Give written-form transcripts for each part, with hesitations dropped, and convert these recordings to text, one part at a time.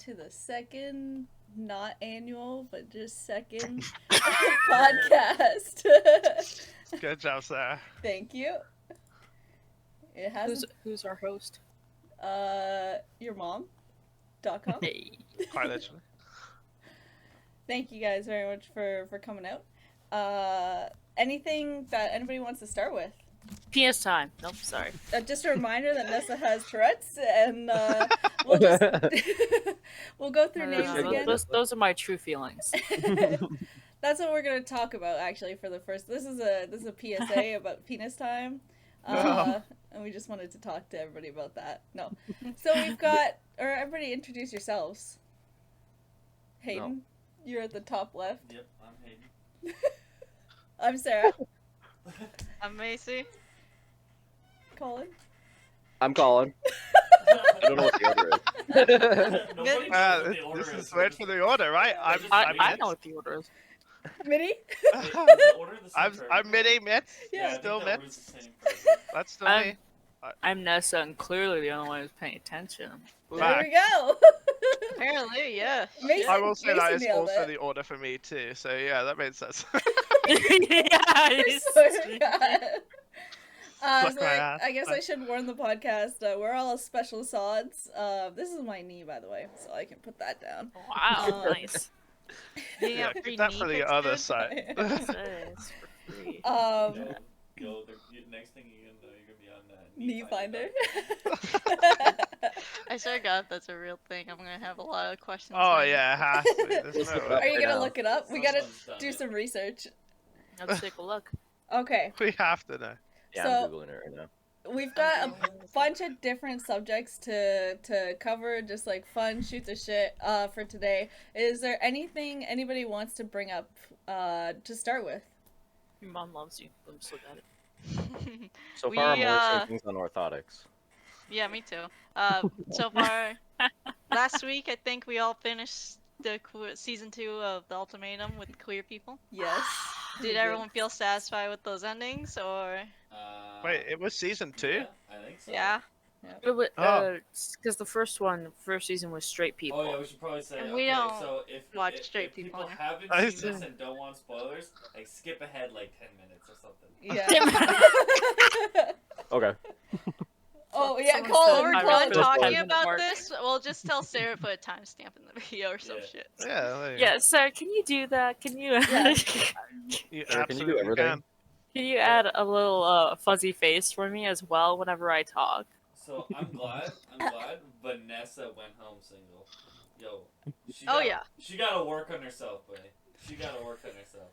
to the second, not annual, but just second podcast. Good job, Sarah. Thank you. It has Who's our host? your mom.com. Hey. Quite literally. Thank you guys very much for coming out. Anything that anybody wants to start with? PS time. Nope, sorry. Just a reminder that Nessa has Tourette's, and we'll just we'll go through names again. Those are my true feelings. That's what we're gonna talk about actually for the first. This is a PSA about penis time, and we just wanted to talk to everybody about that. No, so we've got, or everybody introduce yourselves. Hayden, you're at the top left. Yep, I'm Hayden. I'm Sarah. I'm Macy. Colin. I'm Colin. I don't know what the order is. Nobody knows what the order This is. is wait for the order, right? I know what the order is. Mitty. Wait, is the order the same for I'm Mitty, Mitts. Yeah. I think Still the Mitts. order's the same for everyone. That's still me. I'm Nessa, and clearly the only one who's paying attention. There we go. Apparently, yeah. Macy, I will say that Macy is nailed also it. the order for me too. So yeah, that made sense. Yeah, I swear to God. Fuck So my ass. I guess I should warn the podcast. We're all special sods. This is my knee, by the way, so I can put that down. Wow, nice. Yeah, keep that for the other side. It's for free. Yo, next thing you're gonna be on Knee finder. I swear to God, that's a real thing. I'm gonna have a lot of questions. Oh now. yeah, it has to be. There's no Are way. you gonna look it up? We gotta Someone's done do it. some research. Let's take a look. Okay, We have to know. Yeah, So- I'm googling it right now. we've got a bunch of different subjects to cover, just like fun, shoot the shit for today. Is there anything anybody wants to bring up to start with? Your mom loves you. Let me just look at it. So far, I'm We, only seeing things on orthotics. Yeah, me too. So far, last week I think we all finished the season 2 of the Ultimatum with queer people. Yes. Did everyone feel satisfied with those endings, or? Wait, it was season 2? Yeah, I think so. Yeah. Because the first season was straight people. Oh yeah, we should probably say. And we okay, don't so if watch if, straight if people people anymore. haven't I seen this see. and don't want spoilers, like skip ahead like 10 minutes or something. Yeah. Okay. Oh yeah, Someone Colin. said When my we're done reference talking time about mark. this, we'll just tell Sarah to put a timestamp in the video or some Yeah. shit. Yeah. There you Yeah, Sarah, can you do that? Can you? Yeah. go. You Sarah, can you do absolutely everything? can. Can you add a little fuzzy face for me as well whenever I talk? So I'm glad Vanessa went home single. Yo. She gotta work on herself, buddy. She gotta work on herself.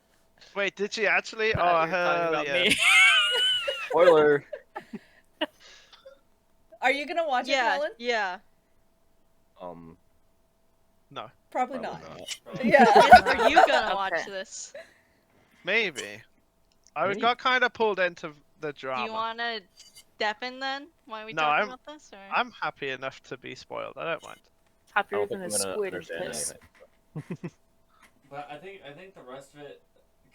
Wait, did she actually? I Oh, thought you were talking hell about yeah. me. Spoiler. Are you gonna watch it, Yeah, Colin? yeah. No, Probably Probably not. not. Probably. Yeah. When are you gonna watch Okay. this? maybe. I Maybe. got kind of pulled into the Do drama. you wanna step in then? Why are we No, talking about this? Or? I'm happy enough to be spoiled. I don't mind. I Happier don't than think a I'm gonna squid in understand piss. anything. But I think the rest of it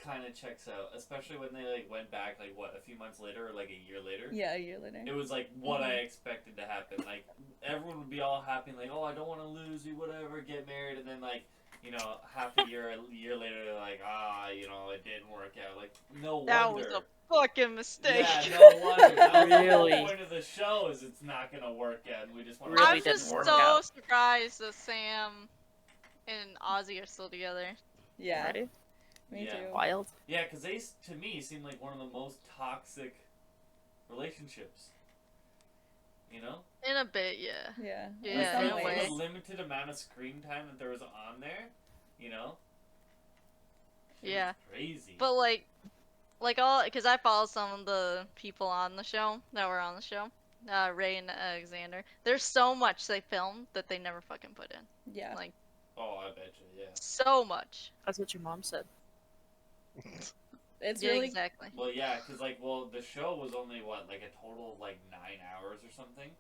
kind of checks out, especially when they like went back like what, a few months later or like a year later. Yeah, a year later. It was like what I expected to happen. Like everyone would be all happy, like, oh, I don't want to lose you, whatever, get married, and then like, you know, half a year later, they're like, you know, it didn't work out. Like, no wonder. That was a fucking mistake. Yeah, no wonder. That was the Really? whole point of the show is it's not gonna work out, and we just want Really I'm didn't just work so out. surprised that Sam and Ozzy are still together. Yeah, Right? me Yeah. too. Wild. Yeah, because they, to me, seem like one of the most toxic relationships. You know? In a bit, yeah. Yeah. Yeah, in in a some for ways. the limited amount of screen time that there was on there, you know? It was Yeah. crazy. But like all, because I follow some of the people on the show that were on the show, Ray and Alexander. There's so much they filmed that they never fucking put in. Yeah. Like Oh, I bet you, yeah. so much. That's what your mom said. It's Yeah, really exactly. Well, yeah, because, like, the show was only, what, like a total of, like, 9 hours or something?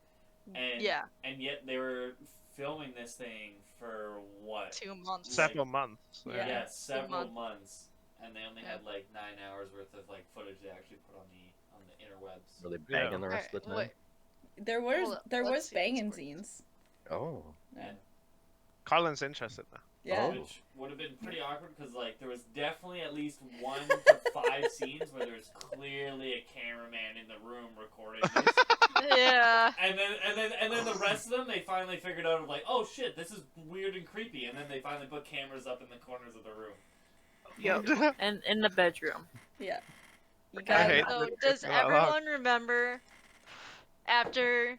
And, Yeah, And yet they were filming this thing for, what? 2 months. Several months. Yeah. Yeah, several months. months. And they only Yeah. had, like, 9 hours worth of, like, footage they actually put on the interwebs. Really banging the rest of the time. Alright, there Hold was up, there let's was see, banging let's work scenes. Oh. Yeah. Colin's interested now. Yeah. Oh. Which would have been pretty awkward because like there was definitely at least 1 to 5 scenes where there's clearly a cameraman in the room recording this. Yeah. And then the rest of them, they finally figured out, like, oh shit, this is weird and creepy. And then they finally put cameras up in the corners of the room. Yep. And in the bedroom. Yeah. You I got hate it. So it. does Not allowed. everyone remember after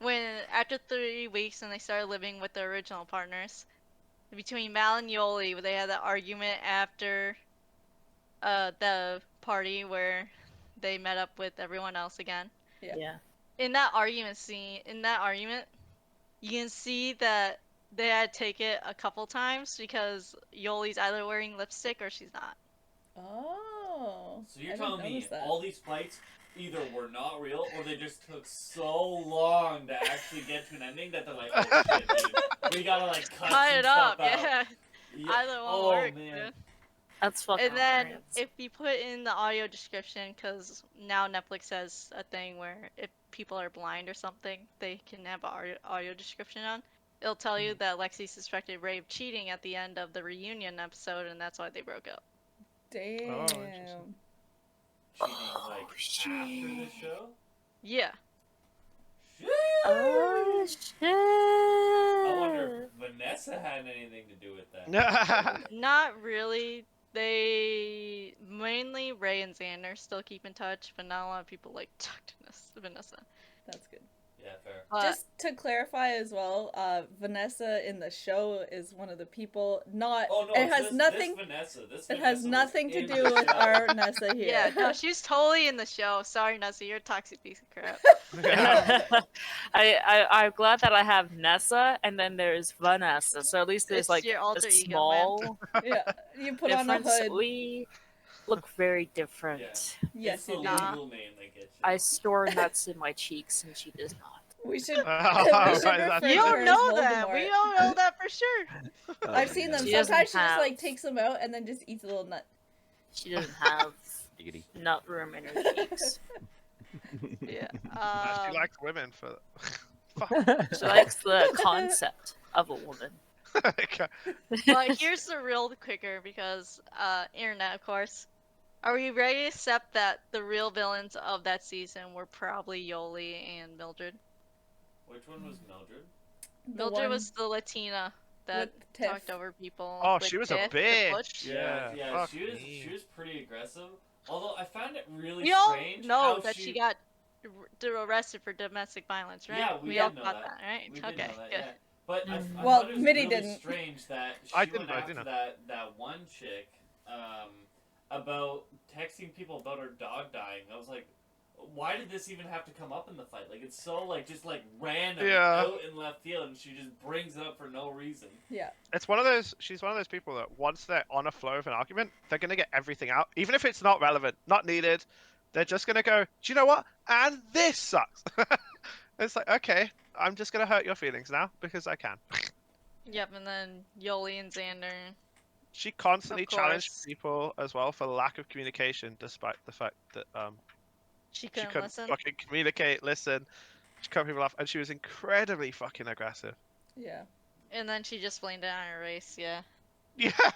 3 weeks and they started living with their original partners, between Mal and Yoli, where they had that argument after the party where they met up with everyone else again? Yeah. In that argument, you can see that they had to take it a couple times because Yoli's either wearing lipstick or she's not. Oh. So you're I didn't telling me notice that. all these fights either were not real or they just took so long to actually get to an ending that they're like, oh shit, dude, we gotta like cut some it up, stuff out. yeah. Yeah. Either one Oh worked, man. dude. That's fucking And then hilarious. if you put in the audio description, because now Netflix has a thing where if people are blind or something, they can have an audio description on. It'll tell you that Lexi suspected Ray of cheating at the end of the reunion episode, and that's why they broke up. Damn. interesting. Cheating like after the show? Yeah. Shit. Oh shit! I wonder if Vanessa had anything to do with that. Not really. They mainly Ray and Xander still keep in touch, but not a lot of people like talk to Vanessa. That's good. Yeah, fair. Just to clarify as well, Vanessa in the show is one of the people. Not. Oh no, it has nothing. This It Vanessa has was nothing to in do the with show. our Nessa here. Yeah, no, she's totally in the show. Sorry, Nessa, you're a toxic piece of crap. I'm glad that I have Nessa and then there's Vanessa. So at least there's It's like your a alter ego, small Yeah, you put on a difference. hood. We look very different. Yeah. Yes, It's the you do. Nah. legal name that gets you. I store nuts in my cheeks and she does not. We should. Oh, we should right, refer that's to You her don't as know that. Voldemort. We don't know that for sure. I've seen them. She Sometimes doesn't she just have- like takes them out and then just eats a little nut. She doesn't have Giggity. nut room in her cheeks. Yeah. She likes women for. She likes the concept of a woman. But here's the real quicker because internet, of course. Are we ready to accept that the real villains of that season were probably Yoli and Mildred? Which one was Mildred? The Mildred one was the Latina that with Tiff. talked over people. Oh, with she was a Tiff, the bitch. Butch. Yeah, fuck she me. was pretty aggressive. Although I found it really We all strange know how that she got arrested for domestic violence, right? Yeah, we all did know got that. right? We did Okay, know that, good. yeah. But I Well, thought it was Mitty really didn't. strange that she I went didn't after know. that one chick about texting people about her dog dying. I was like, why did this even have to come up in the fight? Like, it's so, like, just, like, random out in left field, and she just brings it up for no reason. Yeah. It's one of those. She's one of those people that once they're on a flow of an argument, they're gonna get everything out, even if it's not relevant, not needed. They're just gonna go, do you know what? And this sucks. It's like, okay, I'm just gonna hurt your feelings now because I can. Yep, and then Yoli and Xander. She constantly Of challenged course. people as well for lack of communication, despite the fact that She she couldn't couldn't listen. fucking communicate, listen. She cut people off, and she was incredibly fucking aggressive. Yeah. And then she just blamed it on her race, yeah. Yeah, Yeah,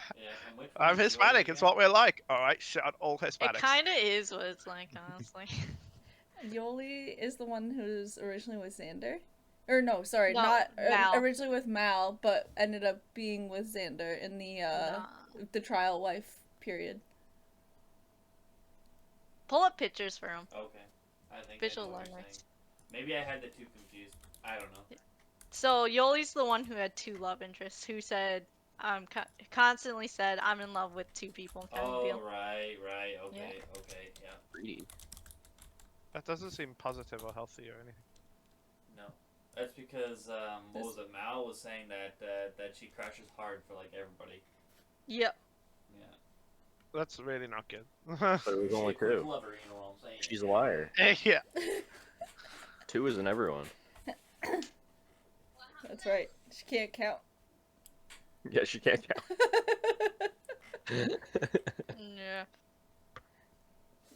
and which one I'm was Hispanic. Yoli It's again? what we're like. All right, shut out all It Hispanics. kind of is what it's like, honestly. Yoli is the one who's originally with Xander. Or no, sorry, No, not Mal. originally with Mal, but ended up being with Xander in the trial wife period. Pull up pictures for him. Okay. I think Visual I know what you're learners. saying. Maybe I had the two confused. I don't know. So Yoli's the one who had two love interests, who said, constantly said, I'm in love with two people kind of Oh, deal. right. Okay, yeah. Greedy. That doesn't seem positive or healthy or anything. No. That's because, what was it, Mal was saying that she crashes hard for, like, everybody. Yep. Yeah. That's really not good. But it was only She's a quick two. lover, you know what I'm saying? She's a liar. Yeah. Two isn't everyone. That's right. She can't count. Yeah, she can't count. Yeah.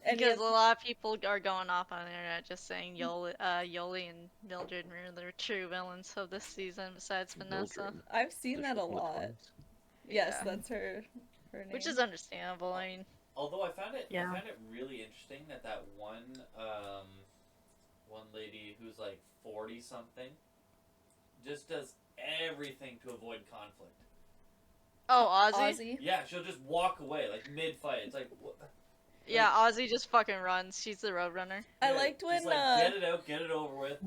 And Because yet, a lot of people are going off on the internet just saying Yoli and Mildred were the true villains of this season besides Vanessa. Mildred. I've seen Is that she a from the lot. twins? Yes, Yeah. that's her name. Which is understandable. I mean, Although I found it Yeah. really interesting that one lady who's like 40 something just does everything to avoid conflict. oh, Ozzy? Ozzy. Yeah, she'll just walk away like mid fight. It's like what? Yeah, Ozzy just fucking runs. She's the roadrunner. I Yeah, liked when just like get it out, get it over with.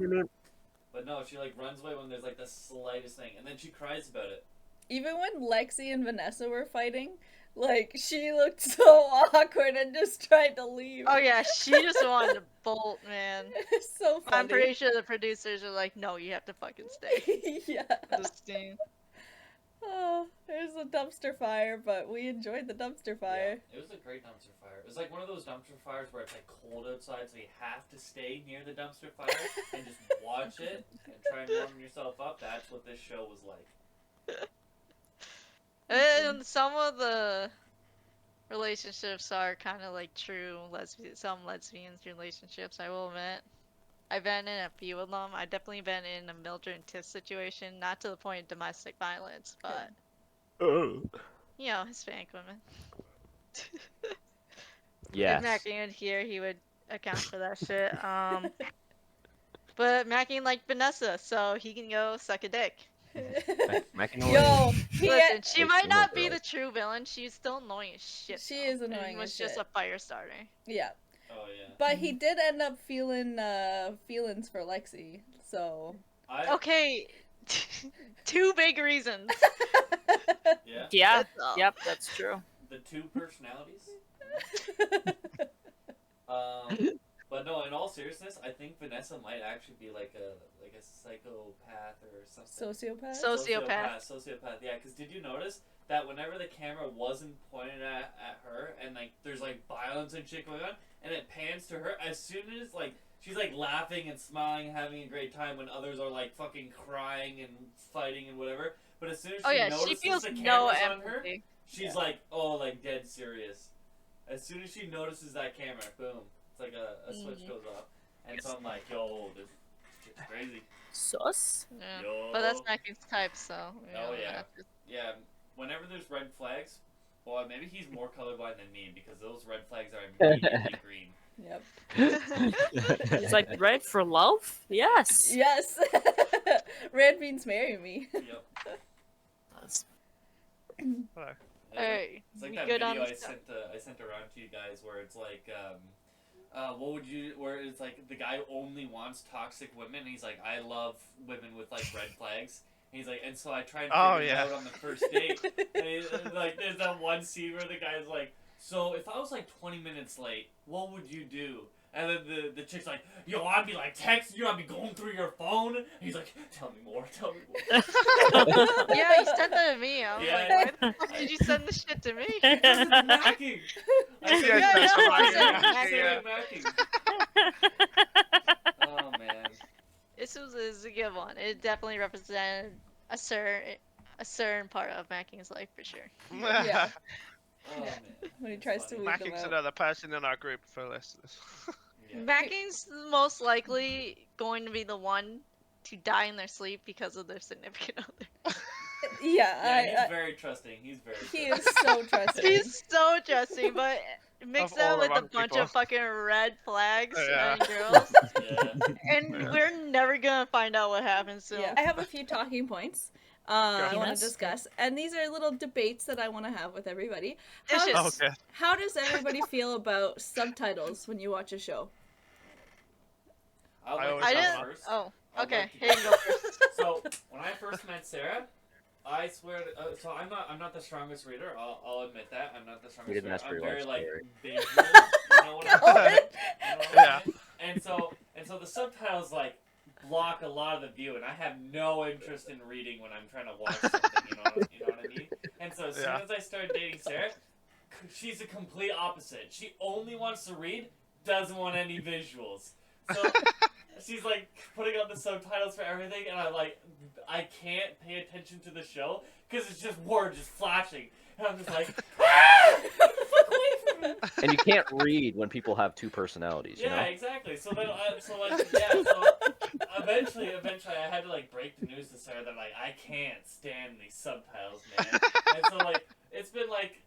But no, she like runs away when there's like the slightest thing, and then she cries about it. even when Lexi and Vanessa were fighting, like she looked so awkward and just tried to leave. Oh yeah, she just wanted to bolt, man. It's so funny. I'm pretty sure the producers are like, no, you have to fucking stay. Yeah. For this scene. Oh, there's a dumpster fire, but we enjoyed the dumpster fire. Yeah, it was a great dumpster fire. It was like one of those dumpster fires where it's like cold outside, so you have to stay near the dumpster fire and just watch it and try and warm yourself up. That's what this show was like. And some of the relationships are kind of like true some lesbians relationships, I will admit. I've been in a few of them. I've definitely been in a Mildred and Tiff situation, not to the point of domestic violence, but, you know, Hispanic women. Yes. If Mackie in here, he would account for that shit. But Mackie liked Vanessa, so he can go suck a dick. Yo, Listen, she Like might single not be girl. the true villain. She's still annoying as shit. She though, is annoying and was as just shit. a fire starter. yeah. Oh yeah. But he did end up feeling feelings for Lexi, so. Okay, two big reasons. Yeah. Yeah. That's all. Yep, that's true. The two personalities. But no, in all seriousness, I think Vanessa might actually be like a psychopath or something. Sociopath? Sociopath, yeah. Because did you notice that whenever the camera wasn't pointed at her and like there's like violence and shit going on, and it pans to her, as soon as like she's like laughing and smiling, having a great time, when others are like fucking crying and fighting and whatever. But as soon as she notices she feels the no camera's on her, empathy. she's like, oh, like dead serious. As soon as she notices that camera, boom, it's like a switch goes off. And so I'm like, yo, this shit's crazy. Sus? Yeah. Yo. But that's Mackie's type, so. You Oh, know, yeah. that's just- Yeah, whenever there's red flags, boy, maybe he's more colorblind than me because those red flags are immediately green. Yep. It's like red for love? Yes. Yes. Red means marry me. Yep. Hello. Yeah. Alright, It's like we that good video on I the stuff. sent around to you guys where it's like, where it's like the guy only wants toxic women. And he's like, I love women with like red flags. And he's like, and so I tried to figure it out on the first date. And like, there's that one scene where the guy's like, so if I was like 20 minutes late, what would you do? And then the chick's like, yo, I'd be like texting you, I'd be going through your phone. And he's like, tell me more. Yeah, he sent that to me. I was Yeah. like, why the fuck did you send this shit to me? Because it's macking. I said, Yeah, "Yeah, that's no, right, I said yeah, macking, yeah. macking." Oh man. This is a good one. It definitely represented a certain part of Macking's life for sure. Yeah. Oh man. When he That's tries to funny. weed them Macking's out. another person in our group for listeners. Yeah. Macking's most likely going to be the one to die in their sleep because of their significant other. Yeah, Yeah, he's very trusting. He's very he trusting. is so trusting. He's so trusting, but mix Of that all the with a wrong bunch people. of fucking red flags Yeah. and girls, Yeah. and Yeah. we're never gonna find out what happens to Yeah, him. I have a few talking points I want to Yes. discuss, and these are little debates that I want to have with everybody. Dishes. Oh, okay. How does everybody feel about subtitles when you watch a show? I would I like always I to go didn't. one. first. Oh, I'd okay. like to Here you go first. So when I first met Sarah, I swear. So I'm not the strongest reader. I'll admit that I'm not the strongest didn't reader. ask for I'm your very life like story. visual. You know what I mean? Yeah. And so the subtitles like block a lot of the view, and I have no interest in reading when I'm trying to watch something. You know what I mean? And so as soon Yeah. as I started dating Sarah, she's the complete opposite. She only wants to read, doesn't want any visuals. So she's like putting on the subtitles for everything, and I can't pay attention to the show because it's just words just flashing, and I'm just like, ah! Get the fuck away from And you can't read when people have two personalities, you Yeah, know? exactly. So then, so eventually, I had to like break the news to Sarah that like I can't stand these subtitles, man. And so like it's been like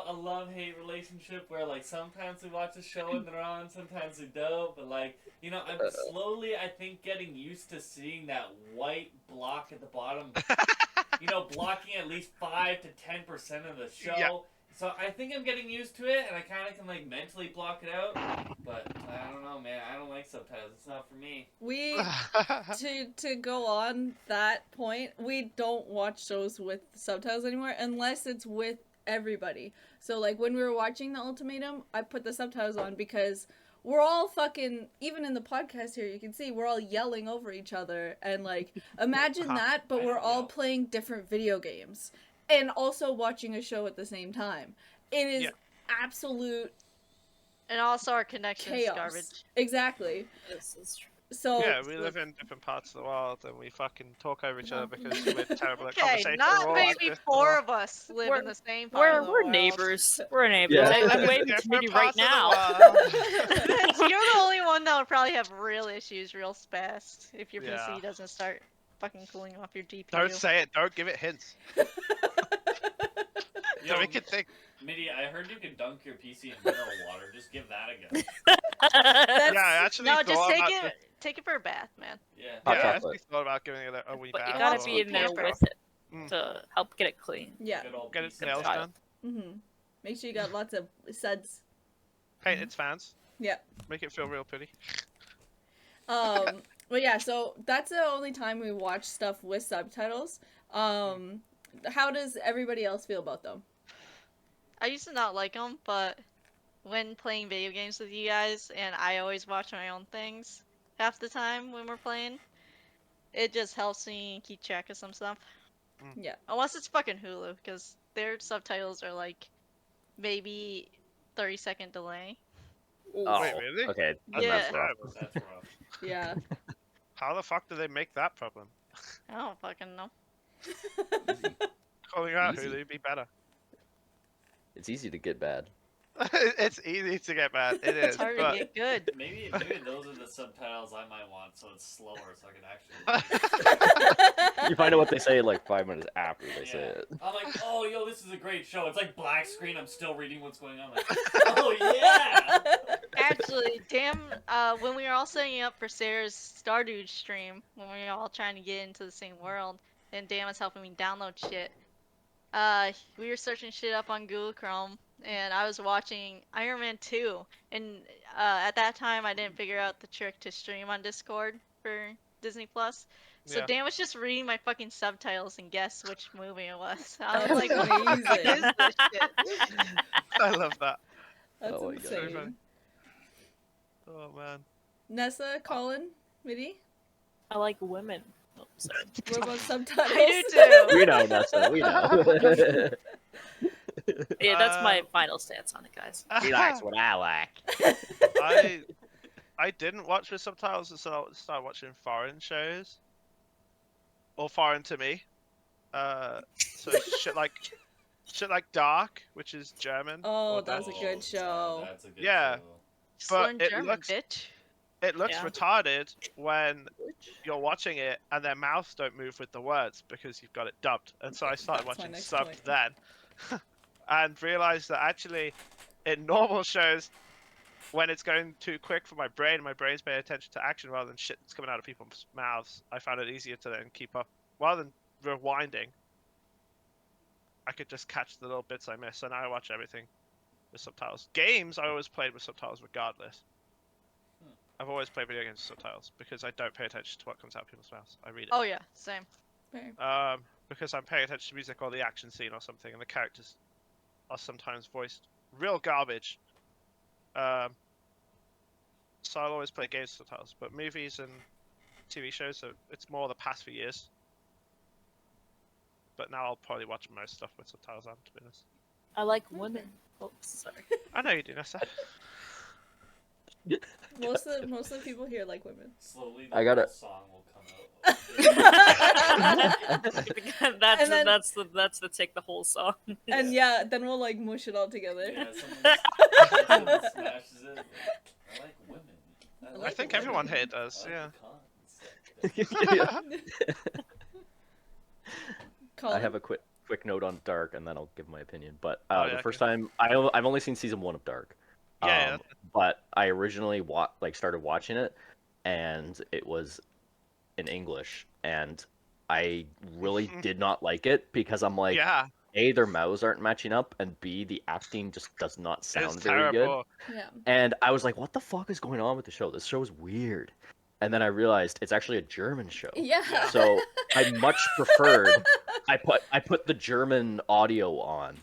a love-hate relationship where like sometimes we watch a show and they're on, sometimes we don't. But like I'm slowly I think getting used to seeing that white block at the bottom. Blocking at least 5 to 10% of the show. Yeah. So I think I'm getting used to it, and I kind of can like mentally block it out. But I don't know, man. I don't like subtitles. It's not for me. We to go on that point, we don't watch shows with subtitles anymore unless it's with everybody. So like when we were watching the Ultimatum, I put the subtitles on because we're all fucking, even in the podcast here, you can see we're all yelling over each other and like imagine that, but we're all playing different video games and also watching a show at the same time. It is absolute And also our connection is chaos. garbage. Exactly. This is true. So Yeah, we live in different parts of the world and we fucking talk over each other because we're terrible at Okay, conversation. not We're all like maybe this. 4 of us live We're- in the same part of the We're world. neighbors. We're neighbors. Yeah. I'm waving to Different Mitty right parts of the now. world. You're the only one that would probably have real issues real fast if your Yeah. PC doesn't start fucking cooling off your GPU. Don't say it. Don't give it hints. Yo, Don't make it think. Mitty, I heard you can dunk your PC in mineral water. Just give that a go. that's Yeah, I actually No, thought just take about it. Take it for a bath, man. Yeah. Hot I chocolate. actually thought about giving it a wee But you bath. gotta Oh, be in there okay. with it Mm. to help get it clean. yeah. Good old Get its PC. nails Got it. done. Mm-hmm. Make sure you got lots of suds. Paint its fans. Yeah. Make it feel real pretty. But yeah, so that's the only time we watch stuff with subtitles. How does everybody else feel about them? I used to not like them, but when playing video games with you guys, and I always watch my own things half the time when we're playing, it just helps me keep track of some stuff. Yeah. Unless it's fucking Hulu, because their subtitles are like maybe 30-second delay. Oh, Wait, really? okay. That's Yeah. not terrible. That's rough. Yeah. How the fuck do they make that problem? I don't fucking know. Calling out Easy. Hulu be better. It's easy to get bad. It's easy to get bad. It is. It's hard but to get good. Maybe those are the subtitles I might want, so it's slower, so I can actually. You find out what they say like 5 minutes after they say Yeah. it. I'm like, oh, yo, this is a great show. It's like black screen. I'm still reading what's going on. Like, oh yeah. Actually, when we were all setting up for Sarah's Stardew stream, when we were all trying to get into the same world, and Dan was helping me download shit, we were searching shit up on Google Chrome, and I was watching Iron Man 2, and at that time I didn't figure out the trick to stream on Discord for Disney Plus. So Yeah. Dan was just reading my fucking subtitles and guess which movie it was. I was That's like, what the fuck is amazing. this shit? I love that. That's Oh my God. So funny. insane. Oh man. Nessa, Colin, Mitty, I like women. Oh, sorry. what about subtitles? I do too. We know, Nessa. We know. Yeah, that's my final stance on it, guys. He likes what I like. I didn't watch with subtitles until I started watching foreign shows. Or foreign to me. So shit like Dark, which is German. Oh, that's a good show. That's a good Yeah. show. Just But learn it German, looks- bitch. It looks Yeah. retarded when you're watching it and their mouths don't move with the words because you've got it dubbed. And so I started That's my watching next subbed point. then. And realized that actually in normal shows, when it's going too quick for my brain's paying attention to action rather than shit that's coming out of people's mouths, I found it easier to then keep up. Rather than rewinding, I could just catch the little bits I miss, and now I watch everything with subtitles. Games, I always played with subtitles regardless. I've always played video games with subtitles because I don't pay attention to what comes out of people's mouths. I read it. Oh yeah, same. Fair. Because I'm paying attention to music or the action scene or something, and the characters are sometimes voiced real garbage. So I'll always play games with subtitles, but movies and TV shows, it's more the past few years. But now I'll probably watch most stuff with subtitles on, to be honest. I like women. Oops, sorry. I know you do, Nessa. Most of the people here like women. Slowly, I gotta- whole song will come out. That That's And then- that's the take the whole song. And yeah, then we'll like mush it all together. Yeah, someone smashes it. I like women. I think everyone here does, I yeah. like the concept. Yeah. Colin? I have a quick note on Dark, and then I'll give my opinion. But Oh, yeah, the first okay. time I've only seen season 1 of Dark. Yeah, But I originally started watching it, and it was in English, and I really did not like it because I'm like, yeah, A, their mouths aren't matching up, and B, the acting just does not it's sound very good. terrible. Yeah. And I was like, what the fuck is going on with the show? This show is weird. And then I realized it's actually a German show. Yeah. So I much preferred. I put the German audio on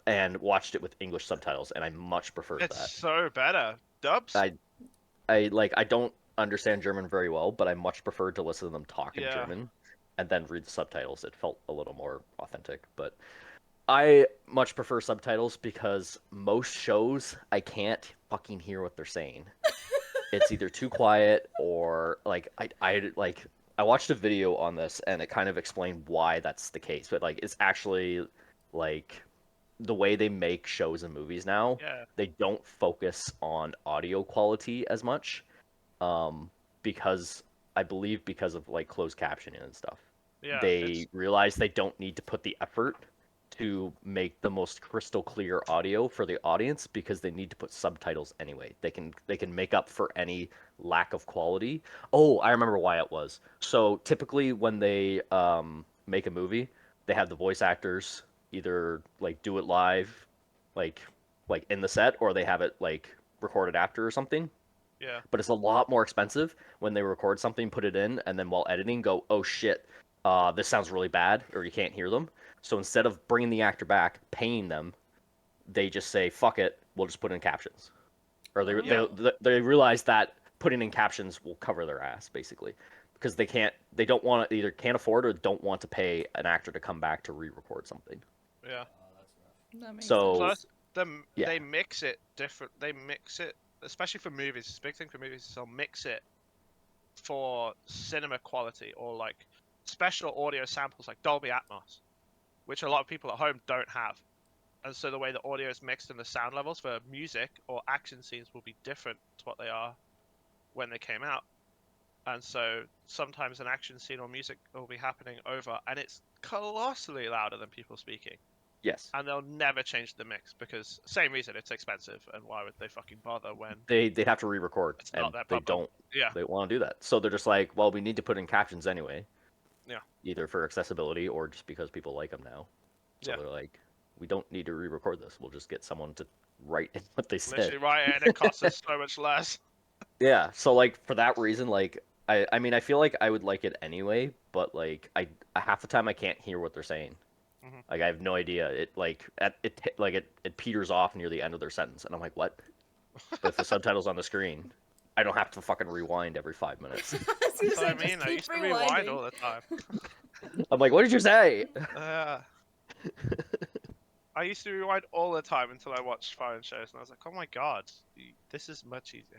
and watched it with English subtitles, and I much preferred It's that. so better. Dubs? I don't understand German very well, but I much preferred to listen to them talk in Yeah. German and then read the subtitles. It felt a little more authentic, but I much prefer subtitles because most shows I can't fucking hear what they're saying. It's either too quiet or like I watched a video on this and it kind of explained why that's the case, but like it's actually like the way they make shows and movies now, Yeah. they don't focus on audio quality as much, because I believe because of like closed captioning and stuff. Yeah. They realize they don't need to put the effort to make the most crystal clear audio for the audience because they need to put subtitles anyway. They can make up for any lack of quality. Oh, I remember why it was. So typically when they make a movie, they have the voice actors either like do it live, like in the set, or they have it like recorded after or something. Yeah. But it's a lot more expensive when they record something, put it in, and then while editing go, oh shit, this sounds really bad, or you can't hear them. So instead of bringing the actor back, paying them, they just say, fuck it, we'll just put in captions. Or they realize that putting in captions will cover their ass, basically. Because they don't want to, either can't afford or don't want to pay an actor to come back to re-record something. Yeah. Oh, that's rough. That makes So, sense. Plus, yeah. they mix it different. They mix it, especially for movies. It's a big thing for movies. They'll mix it for cinema quality or like special audio samples like Dolby Atmos, which a lot of people at home don't have. And so the way the audio is mixed and the sound levels for music or action scenes will be different to what they are when they came out. And so sometimes an action scene or music will be happening over, and it's colossally louder than people speaking. Yes. And they'll never change the mix because same reason, it's expensive, and why would they fucking bother when They'd have to re-record, it's and not their they problem? don't. They want to do that. So they're just like, well, we need to put in captions anyway. Yeah. Either for accessibility or just because people like them now. So Yeah. they're like, we don't need to re-record this. We'll just get someone to write in what they said. Literally right, and it costs us so much less. Yeah. So like for that reason, like I mean I feel like I would like it anyway, but like I half the time I can't hear what they're saying. Mhm. Like I have no idea. It like it peters off near the end of their sentence, and I'm like, what? But if the subtitle's on the screen, I don't have to fucking rewind every 5 minutes. I was gonna That's what say, I just mean. I keep used to rewind rewinding. all the time. I'm like, what did you say? I used to rewind all the time until I watched foreign shows, and I was like, oh my god, this is much easier.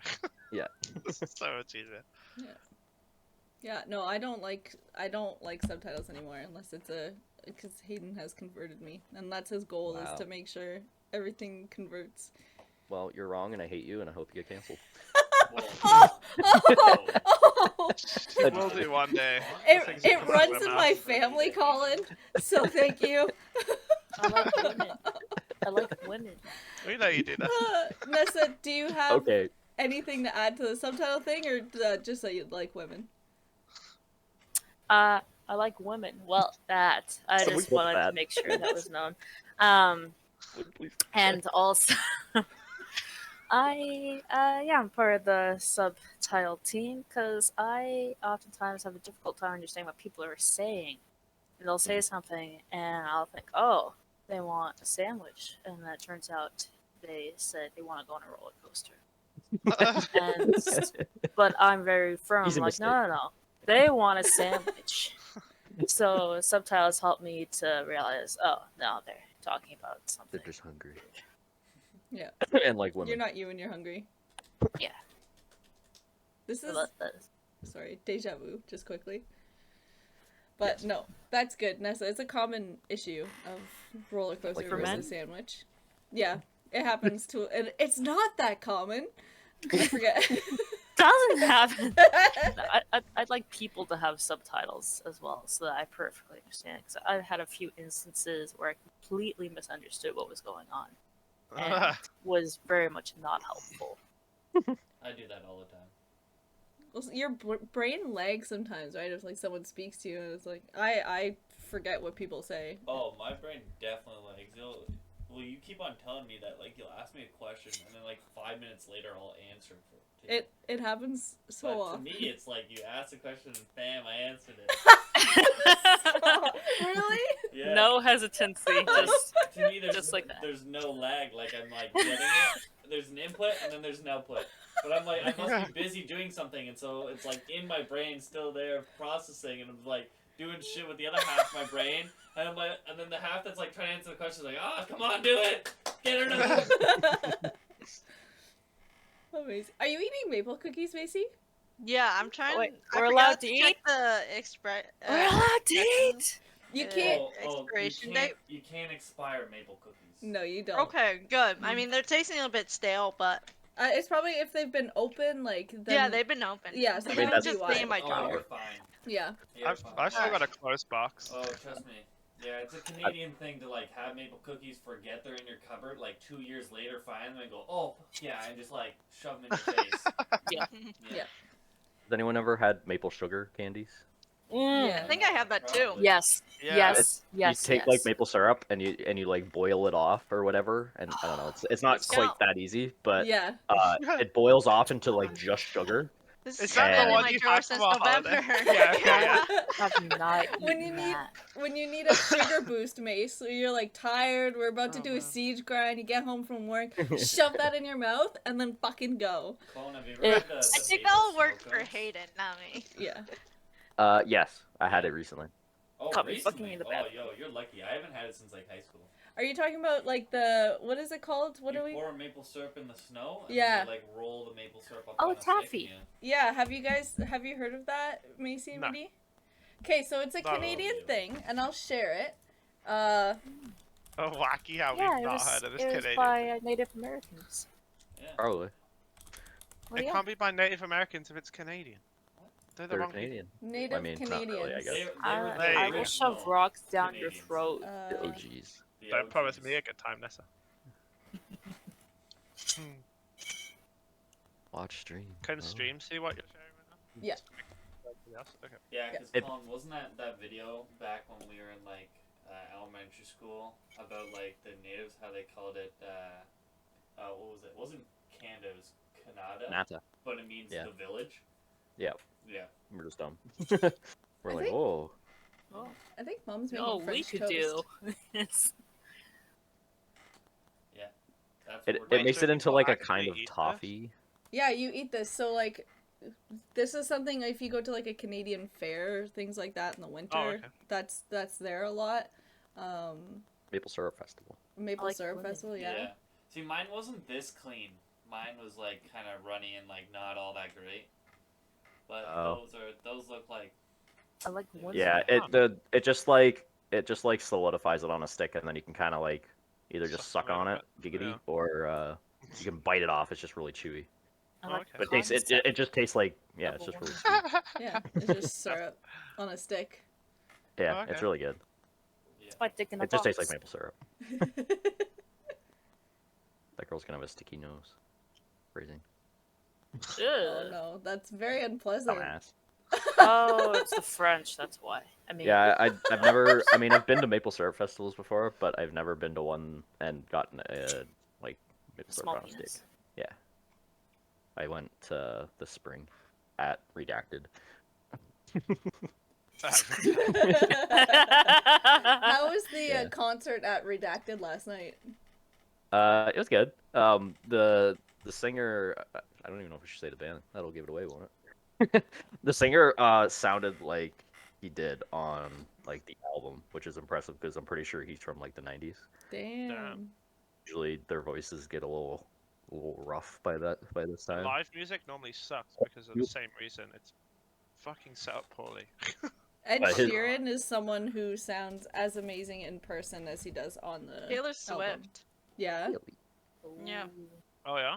Yeah. This is so much easier. Yeah, no, I don't like subtitles anymore unless it's because Hayden has converted me, and that's his goal is Wow. to make sure everything converts. Well, you're wrong, and I hate you, and I hope you get canceled. Oh, She will do one day. it runs in my family, Colin. So thank you. I like women. I like women. We know you do that. Nessa, do you have Okay. anything to add to the subtitle thing, or just that you like women? I like women. Well, that I So we just get wanted that. to make sure that was known. Please. And also, I'm part of the subtitle team because I oftentimes have a difficult time understanding what people are saying. And they'll say something, and I'll think, oh, they want a sandwich, and then it turns out they said they want to go on a roller coaster. But I'm very firm. Easy Like, mistake. no. They want a sandwich. So subtitles help me to realize, oh, no, they're talking about something. They're just hungry. Yeah. And like women. You're not you and you're hungry. Yeah. This is So that- sorry, deja vu, just quickly. But Yes. no, that's good, Nessa. It's a common issue of roller coaster Like for men? versus sandwich. Yeah, it happens to, and it's not that common. I forget. Doesn't happen. I'd like people to have subtitles as well, so that I perfectly understand. Because I've had a few instances where I completely misunderstood what was going on, and was very much not helpful. I do that all the time. Well, your brain lags sometimes, right? If like someone speaks to you, and it's like I forget what people say. Oh, my brain definitely lags. Well, you keep on telling me that, like, you'll ask me a question, and then, like, 5 minutes later, I'll answer for it. It happens so But to often. me, it's like you asked a question and bam, I answered it. Really? Yeah. No hesitancy, just To me, just like that. There's no lag. Like, I'm, like, getting it. There's an input, and then there's an output. But I'm like, I must be busy doing something, and so it's, like, in my brain, still there, processing, and I'm, like, doing shit with the other half of my brain. And I'm like, and then the half that's, like, trying to answer the question is like, ah, come on, do it! Get her to it! Amazing. Are you eating maple cookies, Macy? Yeah, I'm trying. Wait, I we're forgot allowed to check eat? the express. We're allowed to eat. You Uh, can't. Expiration you date? can't expire maple cookies. No, you don't. Okay, good. I mean, they're tasting a bit stale, but It's probably if they've been open, like then. yeah, they've been open. Yeah, so They that can would just be be why. in my Oh, drawer. you're fine. Yeah. You're I've fine. still got a closed box. Oh, trust me. Yeah, it's a Canadian thing to like have maple cookies, forget they're in your cupboard, like 2 years later find them and go, oh, yeah, and just like shove them in your face. Yeah. Has anyone ever had maple sugar candies? Yeah. I think I have that too. Probably. Yes. Yeah. Yes. Yes. You take yes. like maple syrup and you like boil it off or whatever, and I don't know, it's not It's quite gonna- that easy, but Yeah. it boils off into like just sugar. This Is has that the been in one my you drawer had from since our holiday? November. Yeah, okay, yeah. I've not When eaten you need that. when you need a sugar boost, Mace, so you're like tired, we're about to Oh, do a man. siege grind, you get home from work, shove that in your mouth, and then fucking go. Colin, have you Yeah. ever had the I think maple that'll work snow for cones? Hayden, not me. Yeah. Yes, I had it recently. Oh, Caught me recently? fucking in the Oh, bathroom. yo, you're lucky. I haven't had it since like high school. Are you talking about like the what is it called? What you are we? pour maple syrup in the snow and Yeah. then you, like roll the maple syrup up Oh, on a stick taffy. and Yeah, have you heard of that, Macy and No. Mitty? Okay, so it's a Not at all. Canadian thing, and I'll share it. Oh, wacky how Yeah, we've it not was, heard of this it was Canadian. by Native Americans. yeah. Probably. Well, It yeah. can't be by Native Americans if it's Canadian. They're the They're wrong Canadian. Native I mean, it's not Canadians. really, I guess. They were I, the There I you will go. shove original rocks down your Canadians. throat. The OGs. The Don't promise OGs. me a good time, Nessa. Watch stream. Can Oh. stream see what you're sharing right now? Yeah. Everybody else? Okay. Yeah, because It- Colin, wasn't that video back when we were in like elementary school about like the natives, how they called it? What was it? It wasn't Canada, it was Canada, Nata. but it means Yeah. the village. Yeah. Yeah. We're just dumb. We're I like, think- whoa. Oh, I think Mom's making no, we French could toast. do. Yes. That's It, what we're it makes so it into like a people kind of actually eat this? toffee. Yeah, you eat this. So like, this is something if you go to like a Canadian fair, things like that in the winter. Oh, okay. That's there a lot. Maple syrup festival. Maple like syrup lemon. festival, yeah. See, mine wasn't this clean. Mine was like kind of runny and like not all that great. But Oh. those look like I like one. Yeah, it just like solidifies it on a stick, and then you can kind of like either just Suck suck right on on it, it, giggity, yeah. or you can bite it off. It's just really chewy. I like Okay. the But it tastes concept. it just tastes like it's Double just really one. sweet. Yeah, it's just syrup on a stick. Yeah, Oh, it's okay. really good. yeah. It's my dick in a It just tastes box. like maple syrup. That girl's gonna have a sticky nose. Phrasing. Oh Ugh. no, that's very unpleasant. Dumbass. Oh, it's the French. That's why. I mean, Yeah, I've never. I mean, I've been to maple syrup festivals before, but I've never been to one and gotten like maple small syrup on a stick. penis. Yeah. I went this spring at Redacted. How was the Yeah. concert at Redacted last night? It was good. The singer, I don't even know if I should say the band. That'll give it away, won't it? The singer sounded like he did on like the album, which is impressive because I'm pretty sure he's from like the 90s. Damn. Usually their voices get a little rough by this time. Live music normally sucks because of the same reason. It's fucking set up poorly. Ed But his- Sheeran is someone who sounds as amazing in person as he does on the Taylor album. Swift. Yeah. Yeah. Oh yeah.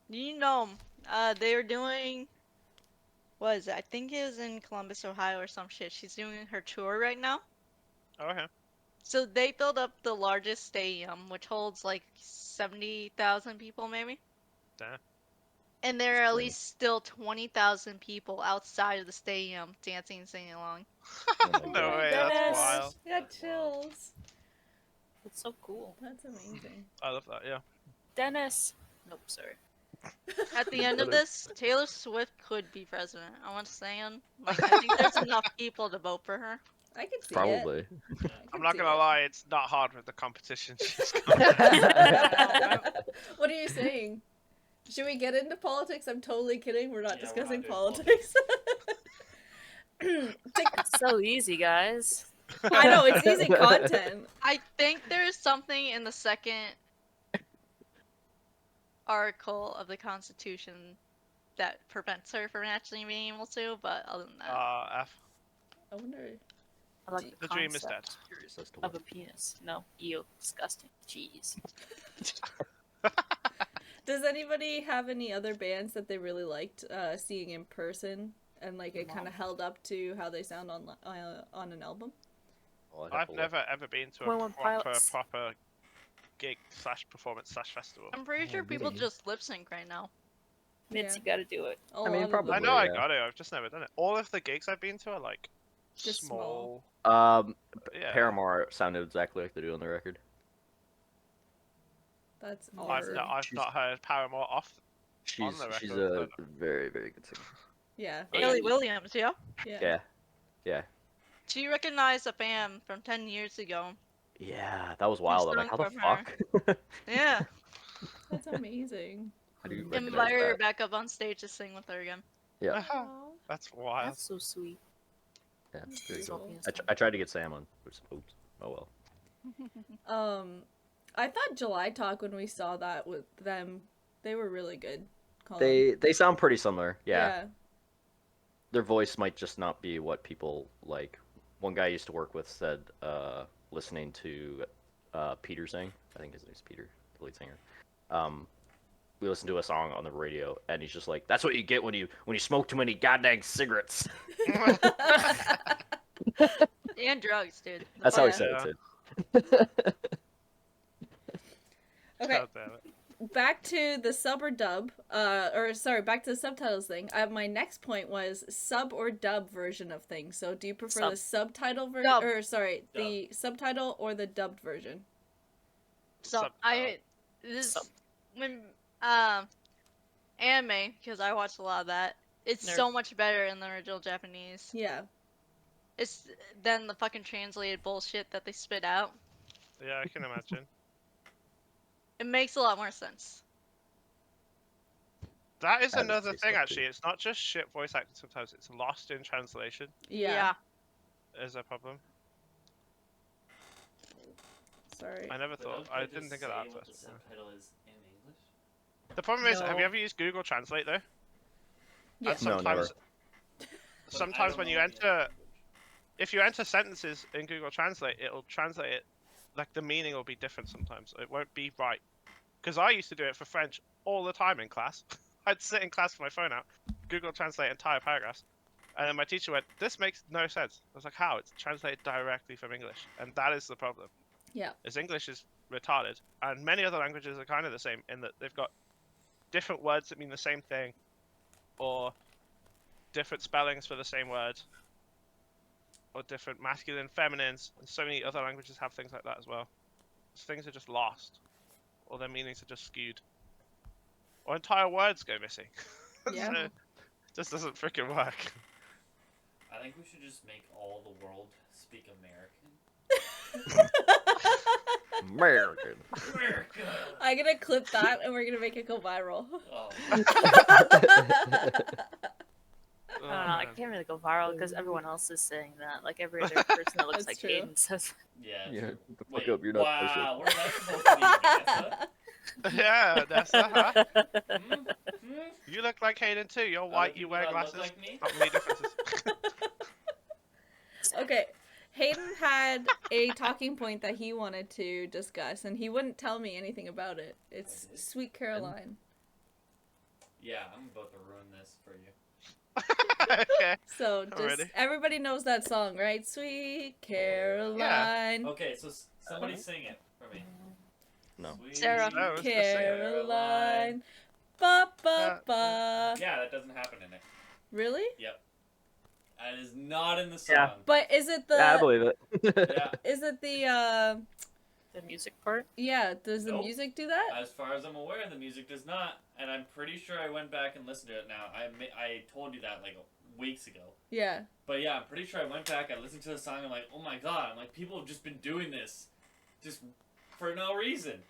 You know, they were doing. What is it? I think it was in Columbus, Ohio, or some shit. She's doing her tour right now. Oh, okay. So they filled up the largest stadium, which holds like 70,000 people, maybe. Damn. And there are at great. least still 20,000 people outside of the stadium dancing and singing along. Oh my No God. way. Dennis. That's wild. I got That's wild. chills. That's so cool. That's amazing. I love that. Yeah. Dennis. Nope, sorry. At the end of this, Taylor Swift could be president. I want to say, like, I think there's enough people to vote for her. I could see it. Probably. I I'm could not see gonna it. lie. It's not hard with the competition. She's What are you saying? Should we get into politics? I'm totally kidding. We're not Yeah, we're discussing not doing politics. It's so easy, guys. I know, it's easy content. I think there's something in the second article of the Constitution that prevents her from actually being able to, but other than that. F. I wonder. I like The dream is dead. concept Curious as to of what. a penis. No, ew, disgusting. Jeez. Does anybody have any other bands that they really liked seeing in person and like it kind of held up to how they sound on an album? Oh, I'd have I've to look. never ever been to a 21 Pilots. proper gig / performance / festival. I'm pretty sure people really? just lip sync right now. Mitz, you gotta do it. A I mean, lot of probably. I them. know I yeah. got it. I've just never done it. All of the gigs I've been to are like Just small. Yeah. Paramore sounded exactly like they do on the record. That's I've awesome. I've not heard Paramore off. She's the she's record, a very, very good singer. Yeah. Haley Williams, yeah? Yeah. Yeah. She recognized a fan from 10 years ago. Yeah, that was wild. I'm like, how the sung from fuck? Yeah. That's amazing. How do you recognize Invite her that? back up on stage to sing with her again. Yeah, Aw. That's wild. That's so sweet. yeah, very Cool. cool. I tried to get Sam on. Oops. Oh well. I thought July Talk when we saw that with them, they were really good. Colin. They sound pretty similar. Yeah. Their voice might just not be what people like. One guy I used to work with said, listening to Peter sing, I think his name's Peter, the lead singer. We listened to a song on the radio, and he's just like, "That's what you get when you smoke too many goddamn cigarettes." And drugs, dude. That's how he fuck? said Yeah. it too. Okay, God damn it. back to the sub or dub, back to the subtitles thing. My next point was sub or dub version of things. So do you prefer Sub. the subtitle version, Dub. the subtitle or the dubbed version? So Subtitle. this Sub. when anime, because I watch a lot of that. It's Nerd. so much better in the original Japanese. Yeah. It's than the fucking translated bullshit that they spit out. Yeah, I can imagine. It makes a lot more sense. That is That is another pretty thing, stuff, actually. It's not just shit voice acting sometimes, it's lost in translation Yeah. is a problem. Sorry. I never But thought, don't I they didn't just think of say that what first. the subtitle is in English? The problem is, have you No. ever used Google Translate though? Yeah. And No, sometimes, But I sometimes don't when know you any enter, other language. if you enter sentences in Google Translate, it'll translate it, like the meaning will be different sometimes. It won't be right. Because I used to do it for French all the time in class. I'd sit in class with my phone out, Google Translate entire paragraphs, and then my teacher went, "This makes no sense." I was like, "How? It's translated directly from English," and that is the problem. Yeah. Is English is retarded, and many other languages are kind of the same in that they've got different words that mean the same thing, or different spellings for the same word, or different masculine, feminines, and so many other languages have things like that as well. Things are just lost, or their meanings are just skewed, or entire words go missing. Yeah. So, it just doesn't freaking work. I think we should just make all the world speak American. American. America! I'm gonna clip that and we're gonna make it go viral. Oh, I don't know, I can't really go viral because everyone else is saying that. Like every other person that looks That's like true. Hayden says. yeah. Yeah, true. shut the fuck Wait, up, you're not wow, we're not supposed to be Nessa. Yeah, that's huh? Hmm? Hmm? You look like Hayden too. You're Other white. You people wear that glasses. look like me? Not many differences. Okay. Hayden had a talking point that he wanted to discuss, and he wouldn't tell me anything about it. It's Sweet Caroline. Yeah, I'm about to ruin this for you. Okay. So I'm just ready. everybody knows that song, right? Sweet Caroline. Okay, so somebody sing it for me. No. Sweet Sarah. Oh, it's the singer. Caroline. Ba ba ba. Yeah, that doesn't happen in it. Really? Yep. That is not in the song. Yeah. But is it the Yeah, I believe it. Yeah. is it the The music part? yeah, does the Nope. music do that? As far as I'm aware, the music does not, and I'm pretty sure I went back and listened to it. Now I told you that like weeks ago, Yeah. but yeah, I'm pretty sure I went back. I listened to the song. I'm like, oh my god! I'm like, people have just been doing this, just for no reason.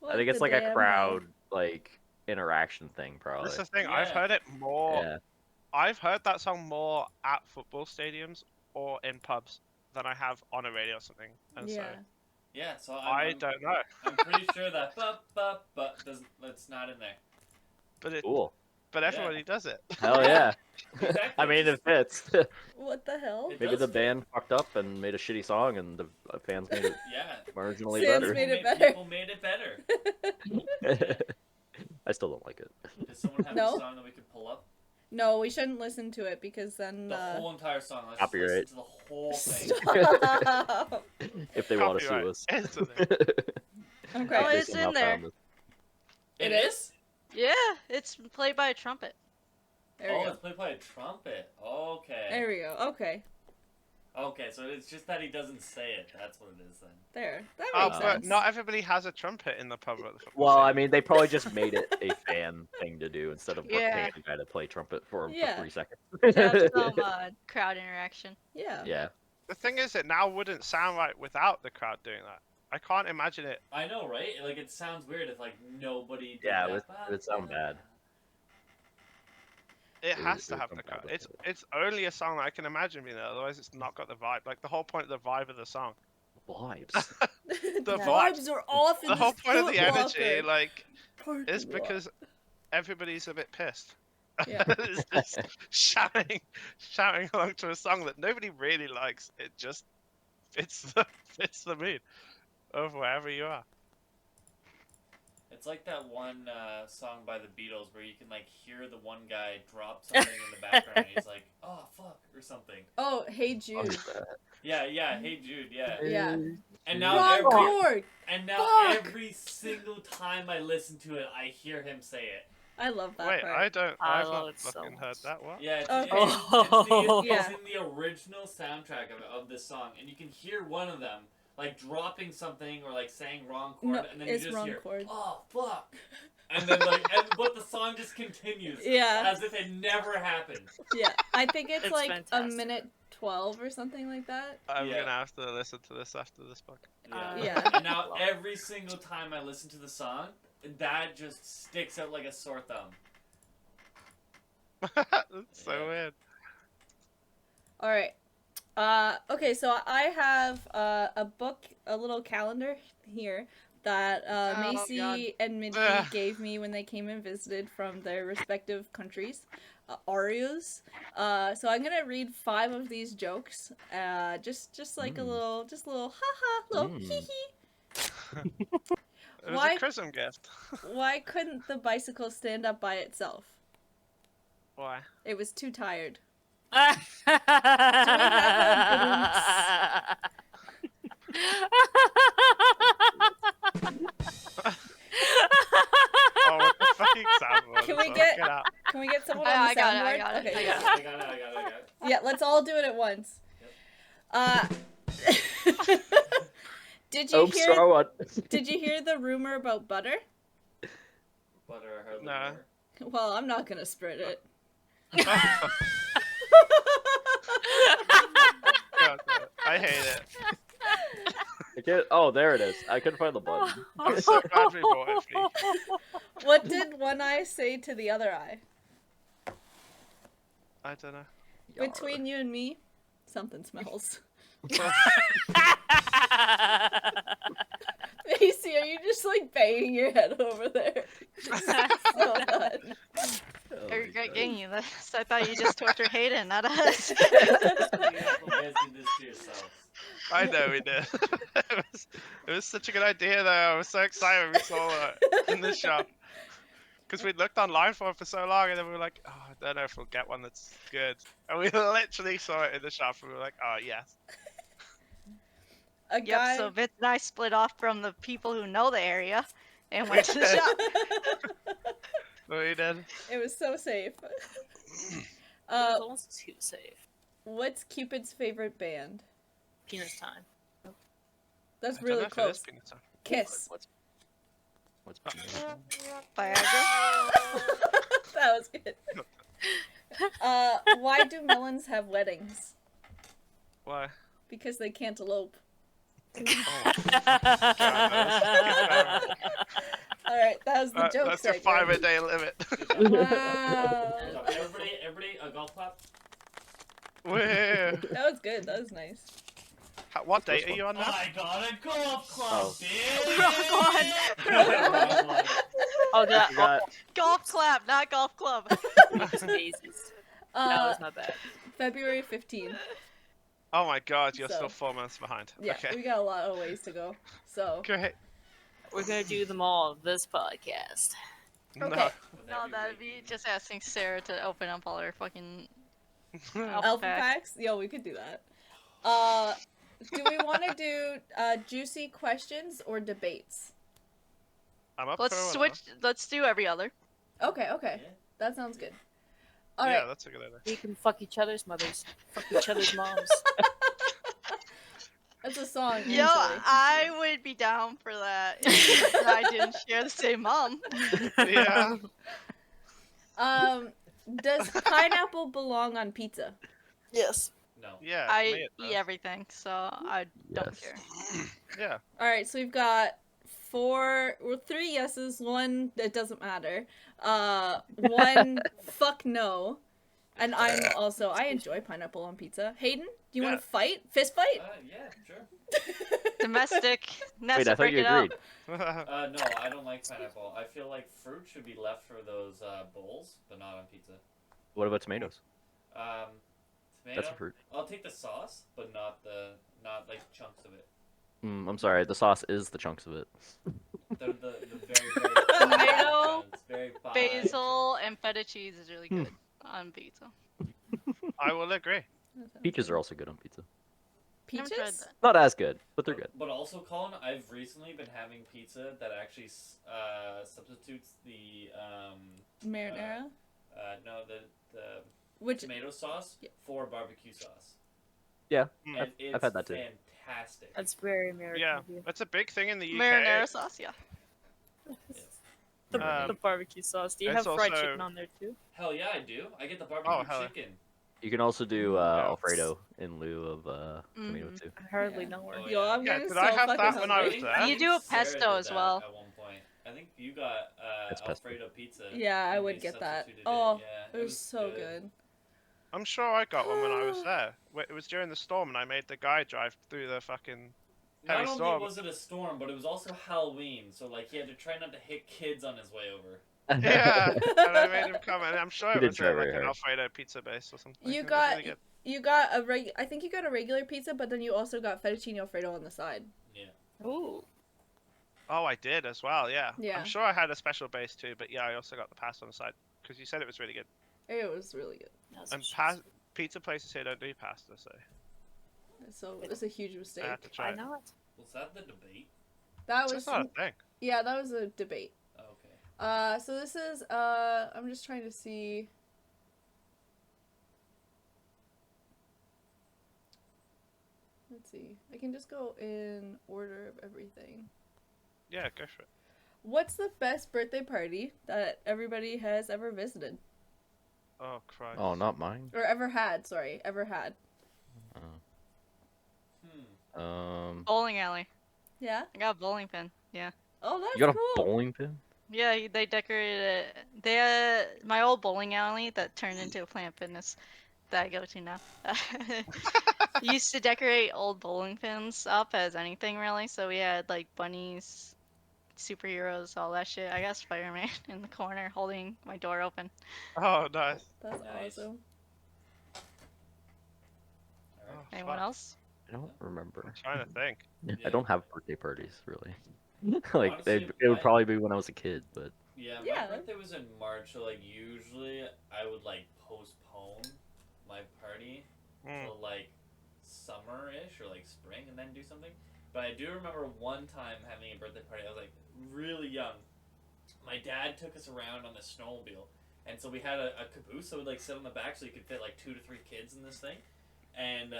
I think it's What like the a damn crowd like interaction thing, This probably. is the thing. I've Yeah. heard it more. Yeah. I've heard that song more at football stadiums or in pubs than I have on a radio or something. And Yeah. so Yeah, so I don't know. I'm pretty sure that that's not in there. But Cool. everybody does it. Hell yeah. Exactly. I mean, it fits. What the hell? It Maybe does the fit. band fucked up and made a shitty song, and the fans made it Yeah. marginally Fans better. made it better. People made it better. I still don't like it. Does someone have No. a song that we could pull up? No, we shouldn't listen to it because then The whole entire song. Let's just Copyright. listen to the whole thing. Stop. If they want to sue Copyright. us. Instantly. Okay. Oh, They it's somehow in there. found us. It It is? Yeah, it's played by a trumpet. There we Oh, go. it's played by a trumpet. Okay. There we go. Okay. Okay, so it's just that he doesn't say it. That's what it is then. There. That Oh, makes but sense. not everybody has a trumpet in the pub at the football Well, I stadium. mean, they probably just made it a fan thing to do instead of Yeah. paying a guy to play trumpet for him Yeah. for 3 seconds. To have some crowd interaction. Yeah. Yeah. The thing is, it now wouldn't sound right without the crowd doing that. I can't imagine it. I know, right? Like, it sounds weird if, like, nobody did Yeah, that. it would sound bad. It has to would have come the crowd. out with It's only a song that I can imagine being there. Otherwise, it's not got the vibe. Like the whole point of the vibe of the song. Vibes. the vibe. vibes are off in The whole this point of the Foot energy, Locker like, parking is lot. because everybody's a bit pissed. Yeah. It's just shouting along to a song that nobody really likes. It just fits the mood of wherever you are. It's like that one song by the Beatles where you can, like, hear the one guy drop something in the background and he's like, oh, fuck, or something. Oh, Hey Jude. Yeah, hey Jude, yeah. Yeah. And now Wrong chord. every Fuck. single time I listen to it, I hear him say it. I love that Wait, part. I've love not it so fucking heard much. that. What? Yeah, it's, Okay. it's Yeah. in the original soundtrack of this song, and you can hear one of them like dropping something or like saying wrong chord, No, and then you it's just wrong hear, chord. "Oh fuck," and then but the song just continues, Yeah. as if it never happened. Yeah. I think it's, It's like fantastic. a minute 12 or something like that. I'm Yeah. gonna have to listen to this after this podcast. Yeah. And now every single time I listen to the song, that just sticks out like a sore thumb. That's so Yeah. weird. All right. Okay, so I have a book, a little calendar here that Oh, Macy God. and Mitty Ugh. gave me when they came and visited from their respective countries, Arios. So I'm gonna read 5 of these jokes, just like a little haha, little Mm. hee hee. It was Why- a Christmas gift. Why couldn't the bicycle stand up by itself? Why? It was too tired. Oh, what the fucking soundboard. Can we So get- get out. Can we get someone I on the got it, soundboard? I got it, Okay. I got it. Yeah, let's all do it at once. Did you Oops, hear? wrong one. Did you hear the rumor about butter? Butter hardly No. more. Well, I'm not gonna spread it. God, I hate it. I can't- Oh, there it is. I couldn't find the button. I'm so glad we bought it for you. What did one eye say to the other eye? I don't know. Between you and me, something smells. Macy, are you just like banging your head over there? So done. Oh I my regret God. getting you this. I thought you just tortured Hayden, not us. You guys did this I know we did. It was such a good idea, though. I was so excited when we saw it in the shop. Because we looked online for it for so long, and then we were like, oh, I don't know if we'll get one that's good. And we literally saw it in the shop, and we were like, oh, yes. A Yep, guy. so Vince and I split off from the people who know the area and went to the shop. We did. It was so safe. It was almost too safe. What's Cupid's favorite band? Penis time. That's I don't really know if it is close. peanut butter. Kiss. What's Viagra. That was good. Why do melons have weddings? Why? Because they can't elope. Oh, God, Alright, that was the joke that's your segment. 5-a-day limit. Wow. Everybody, a golf clap. Woo. That was good. That was nice. What date are you on now? I got a golf club, Oh. bitch! Wrong one. Oh, that Forgot. Golf clap, not golf club. daisies. That was not bad. February 15th. Oh my God, you're So- still 4 months behind. Yeah, Okay. we got a lot of ways to go. So, Great. We're gonna do them all this podcast. No. okay. No, that'd be just asking Sarah to open up all her fucking Alpha alpha packs. packs? Yo, we could do that. Do we want to do juicy questions or debates? I'm up Let's for switch. Let's do every other. Okay, okay. Yeah. That sounds good. Whatever. Alright. Yeah, that's a good idea. We can fuck each other's mothers. Fuck each other's moms. That's a song. Yo, actually. I would be down for that if I didn't share the same mom. Yeah. Does pineapple belong on pizza? Yes. No. Yeah. I me it eat does. everything, so I don't Yes. care. Yeah. Alright, so we've got three yeses, one that doesn't matter. One fuck no. And I enjoy pineapple on pizza. Hayden, do you want Yeah. to fight? Fist fight? Yeah, sure. Domestic. Nessa, Wait, I thought break you it up. agreed. No, I don't like pineapple. I feel like fruit should be left for those bowls, but not on pizza. What about tomatoes? Tomato. That's a fruit. I'll take the sauce, but not like chunks of it. I'm sorry. The sauce is the chunks of it. The very fine Tomato, chunks, very fine Basil and feta cheese is really good on pizza. I will agree. Peaches are also good on pizza. Never tried Peaches? that. Not as good, but they're good. But also, Colin, I've recently been having pizza that actually substitutes the Marinara? no the Which tomato sauce Yeah. for barbecue sauce. Yeah, Mm. And it's I've had that too. fantastic. That's very American Yeah, of you. that's a big thing in the UK. Marinara sauce, yeah. The barbecue sauce. Do you it's have fried also- chicken on there too? Hell yeah, I do. I get the barbecue hell yeah. chicken. You can also do Yeah. Alfredo in lieu of tomato Mhm. too. I hardly Yeah. know where. Oh, Yo, I'm Yeah, getting did so I have fucking that when I was hungry. there? You do a Sarah pesto did as that well. At one point, I think you got It's pesto. Alfredo pizza. Yeah, I and would they get that. substituted Oh, yeah, it was so good. I'm sure I got one when I was there. It was during the storm, and I made the guy drive through the fucking. Not Heavy only storm. was it a storm, but it was also Halloween, so like he had to try not to hit kids on his way over. Yeah, and I made him come, and I'm sure He it did was try like very an hard. Alfredo pizza base or something. You It was got really good. I think you got a regular pizza, but then you also got fettuccine alfredo on the side. Yeah. Ooh. Oh, I did as well. Yeah. Yeah. I'm sure I had a special base too, but yeah, I also got the pasta on the side because you said it was really good. It was really good. That's And what she pizza places here don't do pasta, so So it's a huge mistake. I had to said. try Why it. not? Was that the debate? That It's was just not a thing. yeah, that was a debate. Oh, okay. So this is I'm just trying to see. Let's see. I can just go in order of everything. Yeah, go for it. What's the best birthday party that everybody has ever visited Oh, Christ. Oh, not mine. or ever had? Sorry, ever had. Bowling alley. Yeah. I got a bowling pin. Yeah. Oh, that's You got cool. a bowling pin? Yeah, they decorated it. They my old bowling alley that turned into a Planet Fitness that I go to now. Used to decorate old bowling pins up as anything really. So we had like bunnies, superheroes, all that shit. I got Spider-Man in the corner holding my door open. Oh, nice. That's Nice. awesome. Oh, Anyone fuck. else? I don't remember. I'm trying to think. I don't have birthday parties really. Like Honestly, it would my- probably be when I was a kid, but Yeah, my Yeah. birthday was in March, so like usually I would like postpone my party till like summer-ish or like spring and then do something. But I do remember one time having a birthday party. I was like really young. My dad took us around on the snowmobile, and so we had a caboose, so we'd like sit on the back, so you could fit like 2 to 3 kids in this thing, and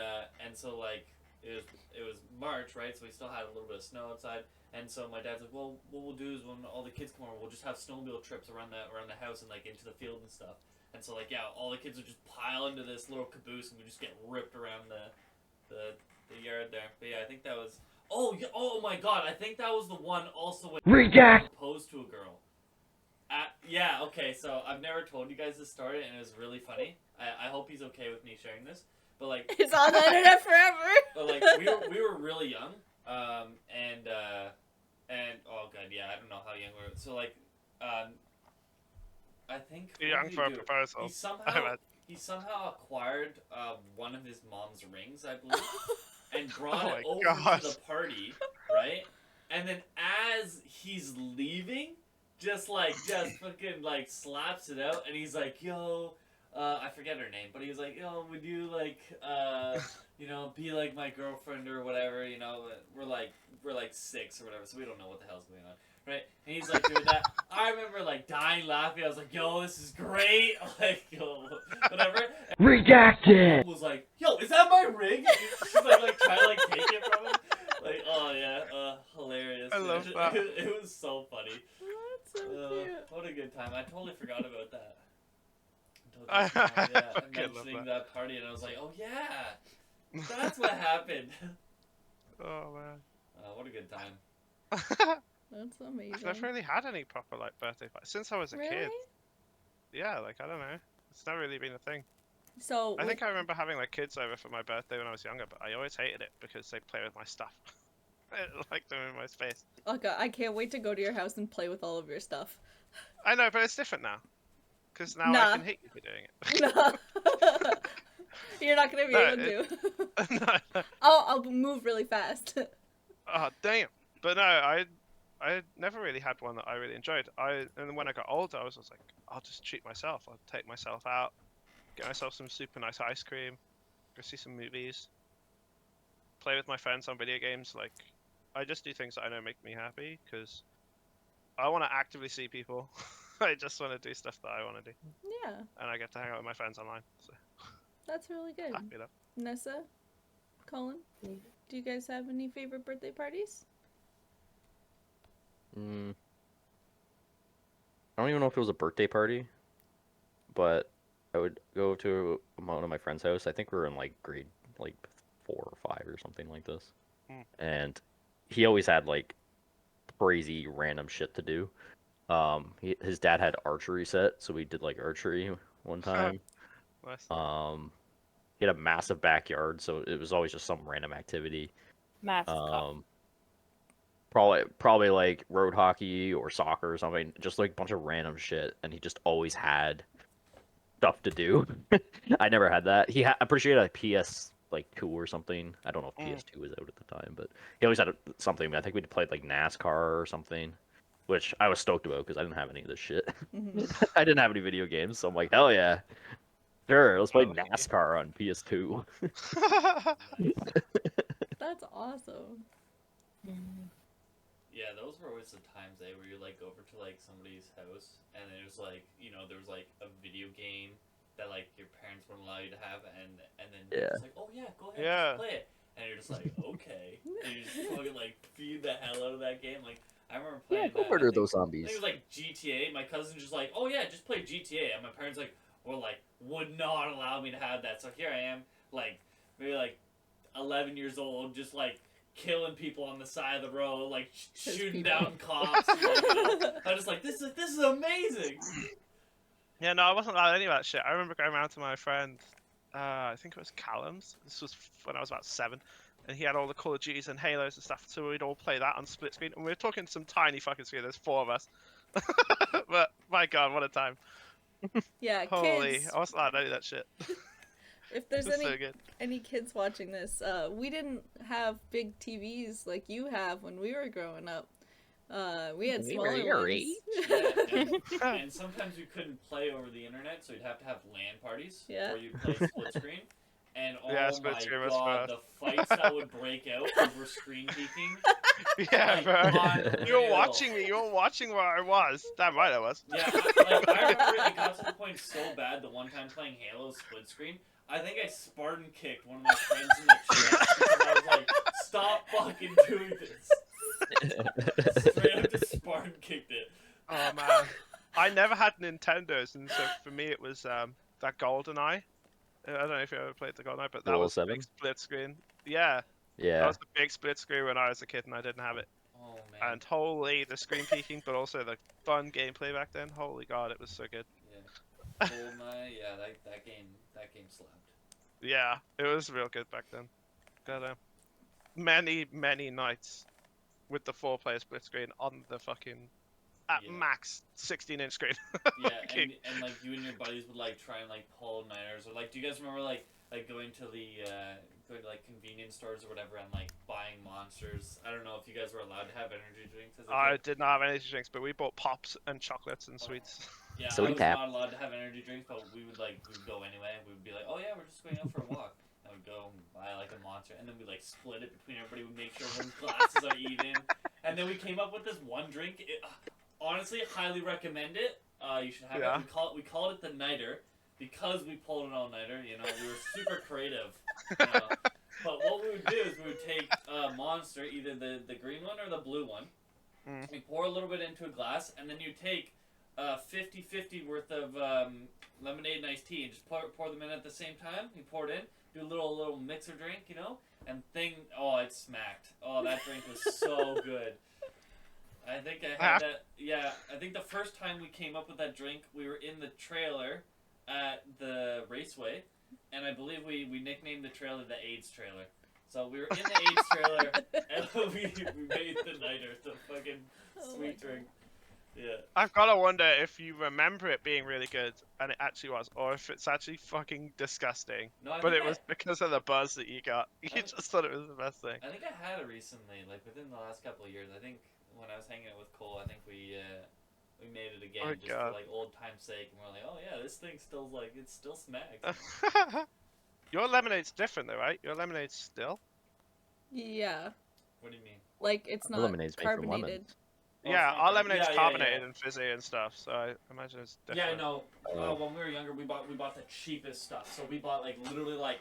so like it was March, right? So we still had a little bit of snow outside, and so my dad's like, well, what we'll do is when all the kids come over, we'll just have snowmobile trips around the house and like into the field and stuff. And so like yeah, all the kids would just pile into this little caboose, and we just get ripped around the yard there. But yeah, I think that was. Oh, yeah, oh my God! I think that was the one also when Reject! proposed to a girl. Yeah, okay, so I've never told you guys this story, and it was really funny. I hope he's okay with me sharing this. But, like... It's on the internet forever! But, like, we were really young, and, oh, God, yeah, I don't know how young we were. So, like, I think... Too young for a proposal. He somehow acquired one of his mom's rings, I believe, and brought it over to the party, right? And then as he's leaving... just fucking, like, slaps it out, and he's like, yo, I forget her name, but he was like, yo, would you, like, you know, be, like, my girlfriend or whatever, you know, we're, like, 6 or whatever, so we don't know what the hell's going on, right? And he's, like, doing that. I remember, like, dying laughing. I was like, yo, this is great, like, yo, whatever. And Redacted! was like, yo, is that my ring? And she's, like, trying to, like, take it from him. Like, oh, yeah, hilarious. I love that. It was so funny. So cute. What a good time. I totally forgot about that. I I'm fucking love mentioning that. that party, and I was like, oh yeah, that's what happened. Oh man. What a good time. That's amazing. I've never really had any proper like birthday parties since I was a kid. Really? Yeah, like I don't know. It's never really been a thing. So I think I remember having like kids over for my birthday when I was younger, but I always hated it because they play with my stuff. I didn't like them in my space. oh god, I can't wait to go to your house and play with all of your stuff. I know, but it's different now. Because now Nah. I can hit you for doing it. No. You're not gonna be No, able to. No. I'll move really fast. Oh damn! But no, I never really had one that I really enjoyed. And then when I got older, I was just like, I'll just treat myself. I'll take myself out, get myself some super nice ice cream, go see some movies, play with my friends on video games. Like, I just do things that I know make me happy because I want to actively see people. I just want to do stuff that I want to do, Yeah, and I get to hang out with my friends online. So that's really good. happy that. Nessa, Colin, do you guys have any favorite birthday parties? I don't even know if it was a birthday party, but I would go to one of my friend's house. I think we were in like grade like 4 or 5 or something like this, and he always had like crazy random shit to do. His dad had archery set, so we did like archery one time. Nice. He had a massive backyard, so it was always just some random activity. Massive cock. Probably like road hockey or soccer or something, just like a bunch of random shit, and he just always had stuff to do. I never had that. I'm pretty sure he had a PS like 2 or something. I don't know if PS2 was out at the time, but he always had something. I think we played like NASCAR or something, which I was stoked about because I didn't have any of this shit. I didn't have any video games, so I'm like, hell yeah, sure, let's play NASCAR on PS2. That's awesome. Yeah, those were always the times, where you like go over to like somebody's house, and there's like, there was like a video game that like your parents wouldn't allow you to have, and then you're just like, oh yeah, go ahead, just play it, and you're just like, okay, and you just fucking like feed the hell out of that game. Like I remember playing. Yeah, go murder those zombies. I think it was like GTA. My cousin just like, oh yeah, just play GTA, and my parents like would not allow me to have that. So here I am, like maybe like 11 years old, just like killing people on the side of the road, like shooting down cops. I'm just like, this is amazing. Yeah, no, I wasn't allowed any of that shit. I remember going around to my friend, I think it was Callum's. This was when I was about 7, and he had all the Call of Duties and Halos and stuff, so we'd all play that on split screen. And we were talking some tiny fucking screen. There's 4 of us, but my god, what a time! Yeah, Holy, kids. I wasn't allowed any of that shit. if there's It's so good. any kids watching this, we didn't have big TVs like you have when we were growing up. We had We were smaller your ones. age. Yeah, and sometimes we couldn't play over the internet, so we'd have to have LAN parties Yeah. where you'd play split screen. And oh Yeah, split my screen was god, fast. the fights that would break out over screen peeking. Yeah, Like, bro. You were unreal. watching me. You were watching where I was. Damn right I was. Yeah, I remember it got to the point so bad the one time playing Halo split screen, I think I Spartan kicked one of my friends in the chest because I was like, stop fucking doing this. Straight up just Spartan kicked it. Oh man, I never had Nintendos, and so for me it was that GoldenEye. I don't know if you ever played the GoldenEye, but that was the 007? big split screen. Yeah, that Yeah. was the big split screen when I was a kid, and I didn't have it. Oh man. And holy, the screen peeking, but also the fun gameplay back then. Holy god, it was so good. Yeah. GoldenEye, yeah, that game slapped. Yeah, it was real good back then. Got many nights with the 4-player split screen on the fucking at Yeah. max 16-inch screen. Yeah, Okay. and like you and your buddies would like try and like pull nighters, or like, do you guys remember like going to the going to like convenience stores or whatever and like buying monsters? I don't know if you guys were allowed to have energy drinks as a I kid. did not have energy drinks, but we bought pops and chocolates and sweets. Yeah, So I we was tap. not allowed to have energy drinks, but we'd go anyway. We'd be like, oh yeah, we're just going out for a walk. And we'd go and buy like a monster, and then we like split it between everybody. We make sure everyone's glasses are even, and then we came up with this one drink. Honestly, highly recommend it. You should have Yeah. it. We called it the Nighter because we pulled an all-nighter. You know, we were super creative. You know? But what we would do is we would take Monster, either the green one or the blue one. Mm. We pour a little bit into a glass, and then you take 50-50 worth of lemonade and iced tea, and just pour them in at the same time. You pour it in, do a little mixer drink, you know, and it smacked. Oh, that drink was so good. I think I had that. Yeah, I think the first time we came up with that drink, we were in the trailer at the raceway, and I believe we nicknamed the trailer the AIDS trailer. So we were in the AIDS trailer, and we made the Nighter, the fucking sweet drink. Yeah. I've gotta wonder if you remember it being really good, and it actually was, or if it's actually fucking disgusting. No, I But think it was because of the buzz that you got. You just thought it was the best thing. I think I had it recently, like within the last couple of years. I think when I was hanging out with Cole, I think we made it again Oh, just God. for like old time's sake, and we're like, oh yeah, this thing still it still smacks. Your lemonade's different though, right? Your lemonade's still? Yeah, What do you mean? like it's not Lemonade's made from carbonated. lemons. Oh, Yeah, it's not our carb- lemonade's yeah, carbonated yeah. and fizzy and stuff, so I imagine it's Yeah, different. no. When we were younger, we bought the cheapest stuff. So we bought like literally like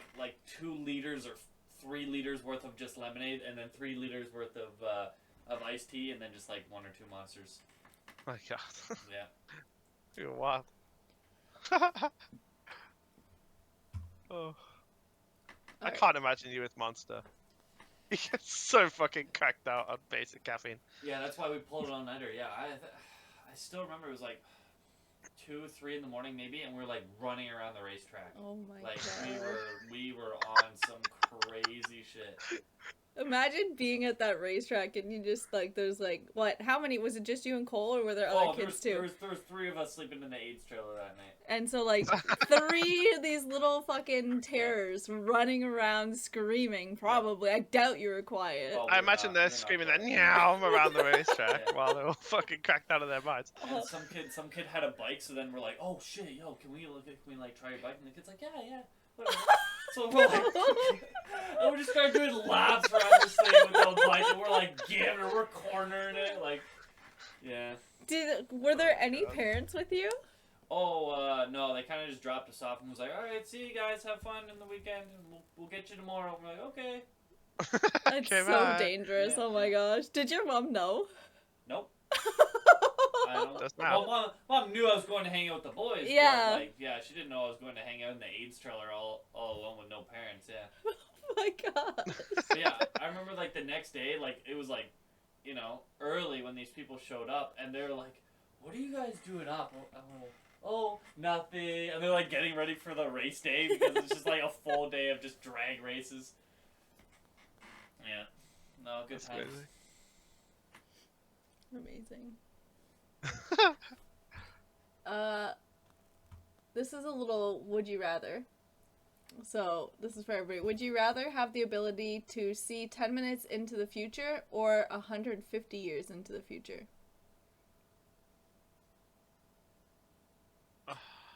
2 liters or 3 liters worth of just lemonade, and then 3 liters worth of iced tea, and then just like 1 or 2 monsters. My god. Yeah. You're wild. Oh. I Alright. can't imagine you with Monster. You get so fucking cracked out on basic caffeine. Yeah, that's why we pulled it all nighter. Yeah, I still remember it was like 2, 3 in the morning maybe, and we were like running around the racetrack. Oh my Like god. we were on some crazy shit. Imagine being at that racetrack and you just like there's like what? How many was it? Just you and Cole, or were there other kids too? There was 3 of us sleeping in the AIDS trailer that night. And so like 3 of these little fucking terrors running around screaming. Probably. I doubt you were quiet. Oh, I we're imagine not- they're we're not screaming quiet. their meow around the racetrack Yeah. while they're all fucking cracked out of their minds. And some kid had a bike, so then we're like, oh shit, yo, can we like try your bike? And the kid's like, yeah, whatever. So we're like, and we just started doing laps around this thing with the bike, and we're like, we're cornering it, like, yeah. Were there Oh, any God. parents with you? Oh, no, they kind of just dropped us off and was like, all right, see you guys, have fun in the weekend, and we'll get you tomorrow. And we're like, okay. It's Okay, so bye. dangerous. Yeah, Oh my yeah. gosh. Did your mom know? Nope. I don't. Does Well, now. mom knew I was going to hang out with the boys. Yeah. But, like, yeah, she didn't know I was going to hang out in the AIDS trailer all alone with no parents. Yeah. Oh my god. But yeah, I remember like the next day, like it was like, you know, early when these people showed up, and they were like, "What are you guys doing up?" Oh, nothing. And they're like getting ready for the race day because it's just like a full day of just drag races. Yeah. No, good That's times. crazy. Amazing. This is a little would you rather. So this is for everybody. Would you rather have the ability to see 10 minutes into the future or 150 years into the future?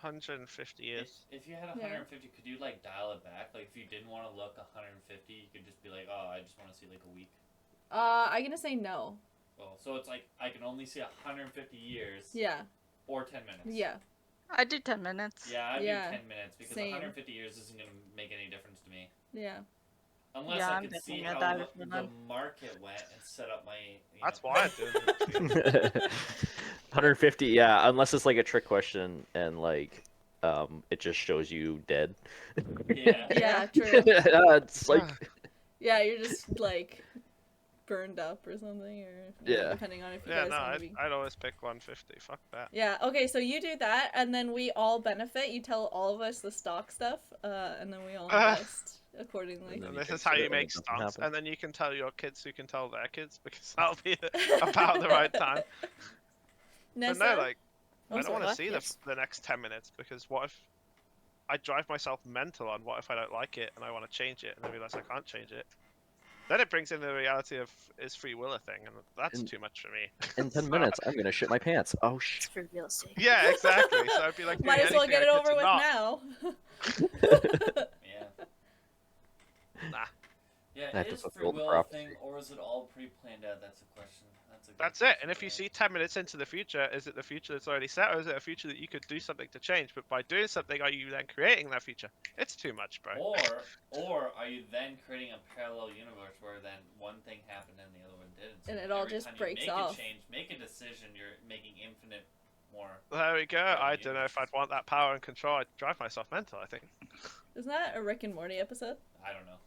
150 years. If you had 150, could you like dial it back? Like if you didn't want to look 150, you could just be like, oh, I just want to see like a week. I'm gonna say no. Well, so it's like I can only see 150 years. Yeah. Or 10 minutes. Yeah. I do 10 minutes. Yeah, I do 10 minutes because Same. 150 years isn't gonna make any difference to me. Yeah. Unless Yeah, I I'm can see definitely how gonna the market went and set up my. That's why I do it. 150, yeah, unless it's like a trick question and like it just shows you dead. Yeah. Yeah, true. It's like Yeah, you're just like burned up or something, or Yeah. depending on if you Yeah, guys no, want to be. I'd always pick 150. Fuck that. Yeah. Okay, so you do that, and then we all benefit. You tell all of us the stock stuff, and then we all invest accordingly. And then And you this can is how sit you and make it doesn't stocks, happen. and then you can tell your kids who can tell their kids, because that'll be about the right time. Nessa? But no, like, Oh, I don't sorry, want to what? see Yes. the next 10 minutes, because what if I drive myself mental on what if I don't like it and I want to change it and I realize I can't change it? Then it brings in the reality of is free will a thing, and that's too much for me. In 10 So- minutes, I'm gonna shit my pants. Oh It's shit. for real estate. Yeah, exactly. So I'd be like, Might doing as well anything get it I could over to with not. now. Yeah. Nah. Yeah, I have to is fulfill free the will a prophecy. thing, or is it all pre-planned out? That's a question. That's a good That's it. question And if to you ask. see 10 minutes into the future, is it the future that's already set, or is it a future that you could do something to change? But by doing something, are you then creating that future? It's too much, bro. Or are you then creating a parallel universe where then one thing happened and the other one didn't? So And it all every just time breaks you make off. a change, make a decision, you're making infinite more. There we go. Yeah, I don't know if I'd want that power and control. I'd drive myself mental, I think. Isn't that a Rick and Morty episode? I don't know.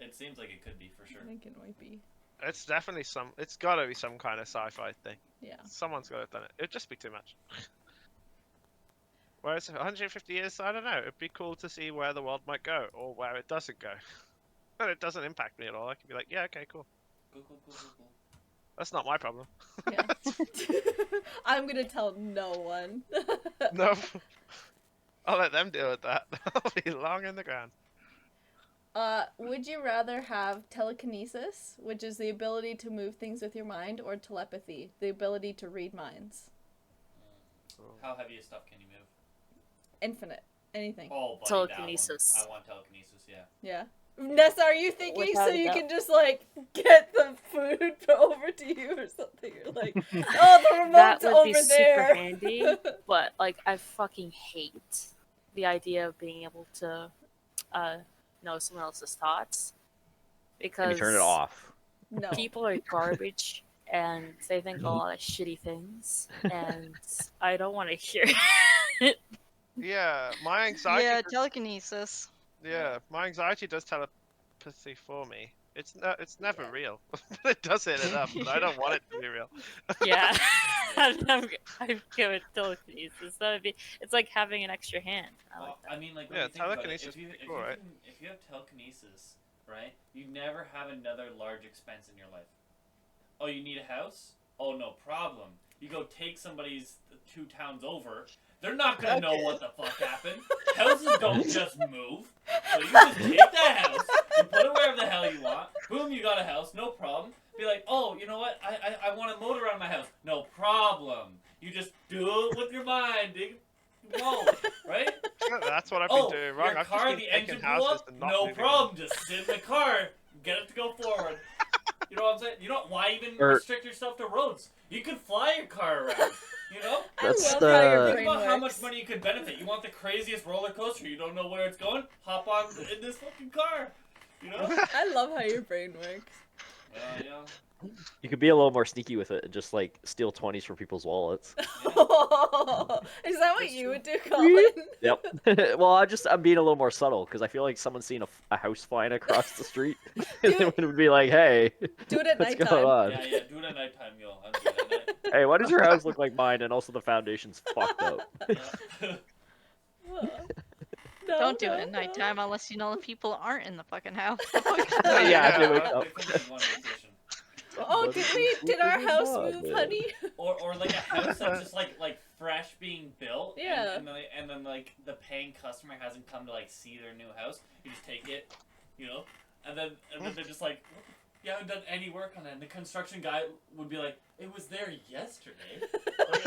It seems like it could be for sure. I think it might be. It's definitely it's gotta be some kind of sci-fi thing. Yeah. Someone's gotta have done it. It'd just be too much. Whereas 150 years, I don't know. It'd be cool to see where the world might go, or where it doesn't go. But it doesn't impact me at all. I can be like, yeah, okay, cool. Cool. That's not my problem. Yeah. I'm gonna tell no one. No. I'll let them deal with that. I'll be long in the ground. Would you rather have telekinesis, which is the ability to move things with your mind, or telepathy, the ability to read minds? How heavy of stuff can you move? Infinite. Anything. Oh, buddy, Telekinesis. That one. I want telekinesis, yeah. Yeah. Nessa, are you thinking Without so a you doubt. can just, like, get the food over to you or something? You're like, oh, the remote's That would over be super there. handy, but like I fucking hate the idea of being able to know someone else's thoughts Can because you turn it off? No. people are garbage and they think a lot of shitty things, and I don't want to hear it. Yeah, my anxiety. Yeah, telekinesis. Yeah, my anxiety does telepathy for me. It's never real. It does hit it up, but I don't want it to be real. Yeah, I'm good telekinesis. It's like having an extra hand. I like that. I mean, like, when Yeah, you think about it, telekinesis is pretty cool, right? if you have telekinesis, right, you never have another large expense in your life. Oh, you need a house? Oh, no problem. You go take somebody's 2 towns over. They're not gonna know what the fuck happened. Houses don't just move. So you just take that house, you put it wherever the hell you want. Boom, you got a house, no problem. Be like, oh, you know what? I want a moat around my house. No problem. You just do it with your mind. Whoa, right? That's what I've been Oh, doing wrong. your I've car, just been the taking engine blew houses up? and not No moving problem. Just sit in the car, get it to go forward. You know what I'm saying? You know, why even Or- restrict yourself to roads? You could fly your car around, you know? That's I love how your the- Think brain about how much works. money you could benefit. You want the craziest roller coaster, you don't know where it's going? Hop on in this fucking car, you know? I love how your brain works. Yeah. You could be a little more sneaky with it and just like steal 20s from people's wallets. Is that what That's you true. would do, Colin? Yep. Well, I'm being a little more subtle because I feel like someone's seen a house flying across the street, and Dude. it would be like, "Hey, Do it at what's nighttime. going on? Yeah, do it at nighttime, yo. I'm doing it at night. Hey, why does your house look like mine and also the foundation's fucked up?" Yeah. No, Don't do no, it at no. nighttime unless you know the people aren't in the fucking house. Yeah, they wake well, up. They think you want a vacation. Oh, did our house move, honey? Or like a house that's just like fresh being built. Yeah. And then like the paying customer hasn't come to like see their new house. You just take it, you know, and then they're just like, you haven't done any work on it. And the construction guy would be like, it was there yesterday. Like,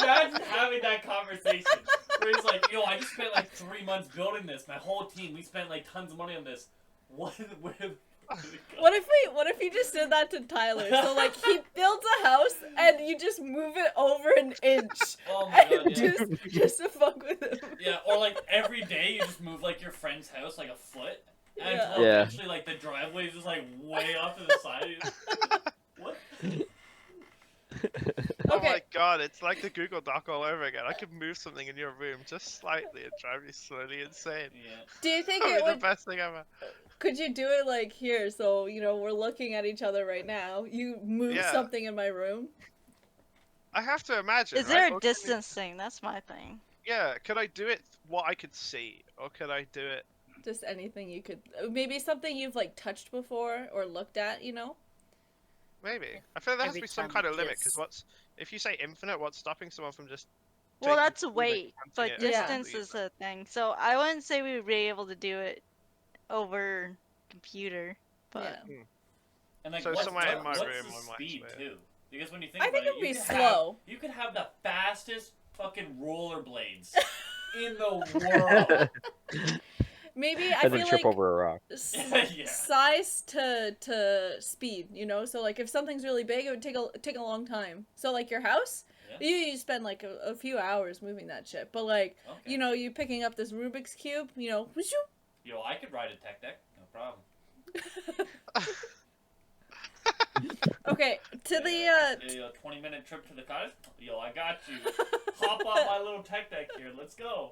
imagine having that conversation where he's like, I just spent like 3 months building this. My whole team, we spent like tons of money on this. What if you just did that to Tyler? So like he builds a house and you just move it over an inch. Oh my god, yeah. Just to fuck with him. Yeah, or like every day you just move like your friend's house like a foot. And Yeah. eventually like the driveway is just like way off to the side. What? Oh Okay. my god, it's like the Google Doc all over again. I could move something in your room just slightly and drive you slowly insane. Yeah. Do you think That'd it be would? the best thing ever. Could you do it like here? So we're looking at each other right now. You move Yeah. something in my room. I have to imagine. Is there right? a Or could distance thing? That's my thing. Yeah, could I do it what I could see? Or could I do it... Just anything you could. Maybe something you've like touched before or looked at. Maybe. I feel there has to Every be some time kind you of limit, kiss. because if you say infinite, what's stopping someone from just... Well, taking that's something, weight, punching but it, Yeah. distance and is a thing. So I wouldn't say we would be able to do it over computer, but Yeah. And like So what's, somewhere in my what's room, the I might speed swear. too? Because when you think I think about it'd be you could slow. you could have the fastest fucking rollerblades in the world. Maybe I And then feel trip like over a rock. Yeah. size to speed. So like if something's really big, it would take a long time. So like your house, Yeah. you spend like a few hours moving that shit. But like Okay. you picking up this Rubik's cube, whoosh. Yo, I could ride a tech deck, no problem. Okay, to the 20-minute trip to the cottage. Yo, I got you. Hop on my little tech deck here. Let's go.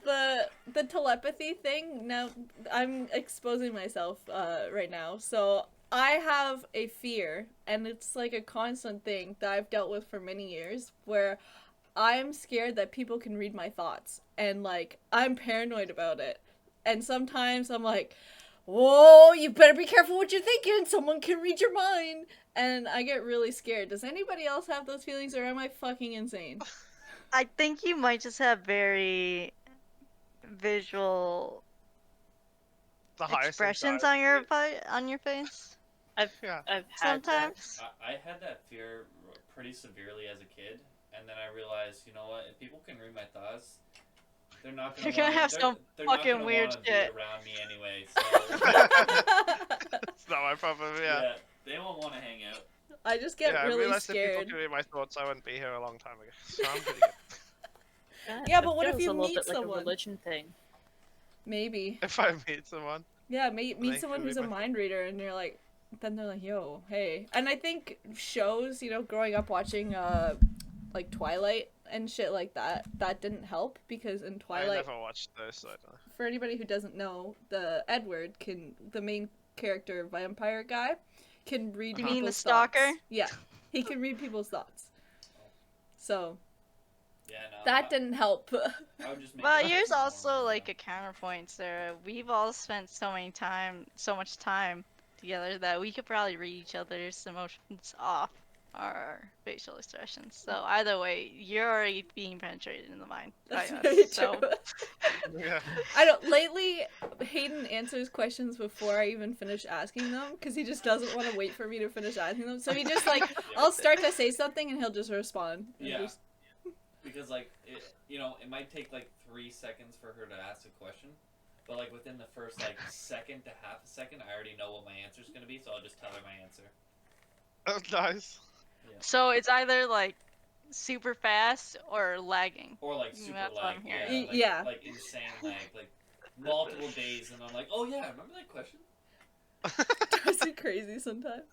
the telepathy thing. Now I'm exposing myself right now. So I have a fear, and it's like a constant thing that I've dealt with for many years, where I'm scared that people can read my thoughts, and like I'm paranoid about it. And sometimes I'm like, whoa, you better be careful what you're thinking. Someone can read your mind. And I get really scared. Does anybody else have those feelings, or am I fucking insane? I think you might just have very visual The highest expressions anxiety. on your face. Yeah. I've had that. Sometimes. I had that fear pretty severely as a kid, and then I realized, you know what? If people can read my thoughts, they're not gonna. You're gonna have some they're not fucking gonna weird wanna be shit. around me anyway. So It's not my problem, yeah. yeah, they won't want to hang out. I just get I really realized if scared. people could read my thoughts, I wouldn't be here a long time ago. So I'm pretty good. Yeah, It but what if feels you a little meet bit like someone? a religion thing. Maybe. If I meet someone. Yeah, meet They someone can who's read a my mind reader, and you're like, then they're like, yo, hey. And I think shows, growing up watching, like Twilight and shit like that didn't help, because in I Twilight, never watched those, so I don't know. for anybody who doesn't know, the main character vampire guy, can read You people's mean the thoughts. stalker? Yeah, he can read people's thoughts. So, Yeah, no. that didn't help. I would just make But it here's more, also like a counterpoint, Sarah. We've all spent so much time together that we could probably read each other's emotions off our facial expressions. So either way, you're already being penetrated in the mind by That's us. very So true. Yeah. I don't. Lately, Hayden answers questions before I even finish asking them, because he just doesn't want to wait for me to finish asking them. So he just like, I'll start to say something and he'll just respond. And Yeah. just- Because like it might take like 3 seconds for her to ask a question, but like within the first like second to half a second, I already know what my answer's gonna be, so I'll just tell her my answer. Oh, nice. so it's either like super fast or lagging. Or like super That's what lag, I'm hearing. Yeah. like insane lag, like multiple days, and I'm like, oh yeah, remember that question? drives me crazy sometimes.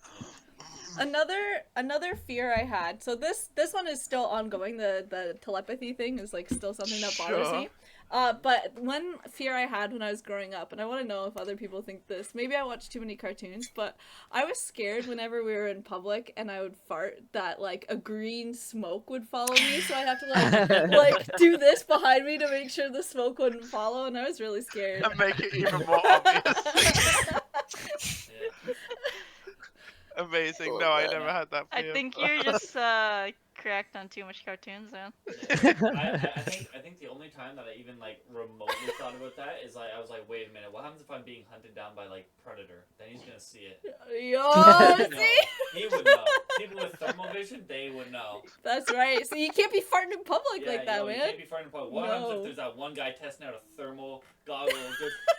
Another fear I had. So this one is still ongoing. The telepathy thing is like still something that bothers Sure. me. But one fear I had when I was growing up, and I want to know if other people think this. Maybe I watched too many cartoons, but I was scared whenever we were in public and I would fart that like a green smoke would follow me. So I'd have to like do this behind me to make sure the smoke wouldn't follow, and I was really scared. And make it even more obvious. Yeah. Amazing. No, I never had that I fear. think you're just cracked on too much cartoons, man. I think the only time that I even like remotely thought about that is like I was like, wait a minute, what happens if I'm being hunted down by like predator? Then he's gonna see it. Yo, No, see? he would know. People with thermal vision, they would know. That's right. So you can't be farting in public Yeah, like that, you man. can't be farting in public. What happens if there's that one guy testing out a thermal goggle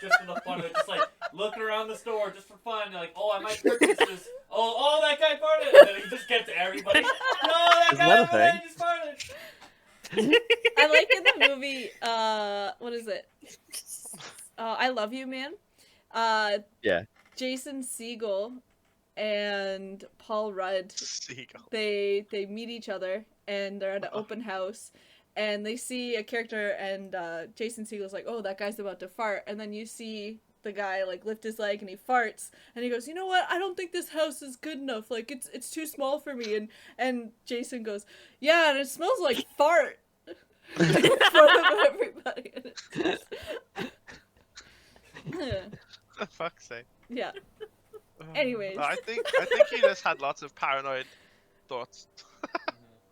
just for the fun of it, just like looking around the store just for fun? You're like, oh, I might purchase this. Oh, that guy farted, and then he just gets everybody. No, that Isn't guy that a over there thing? just farted. I like in the movie, what is it? I Love You, Man. Yeah. Jason Segel and Paul Rudd, Seagull. they meet each other and they're at an open house and they see a character and Jason Segel's like, oh, that guy's about to fart, and then you see the guy like lift his leg and he farts and he goes, you know what, I don't think this house is good enough, like it's too small for me, and Jason goes, yeah, and it smells like fart in front of everybody. For fuck's sake. Yeah. Anyways. I think you just had lots of paranoid thoughts.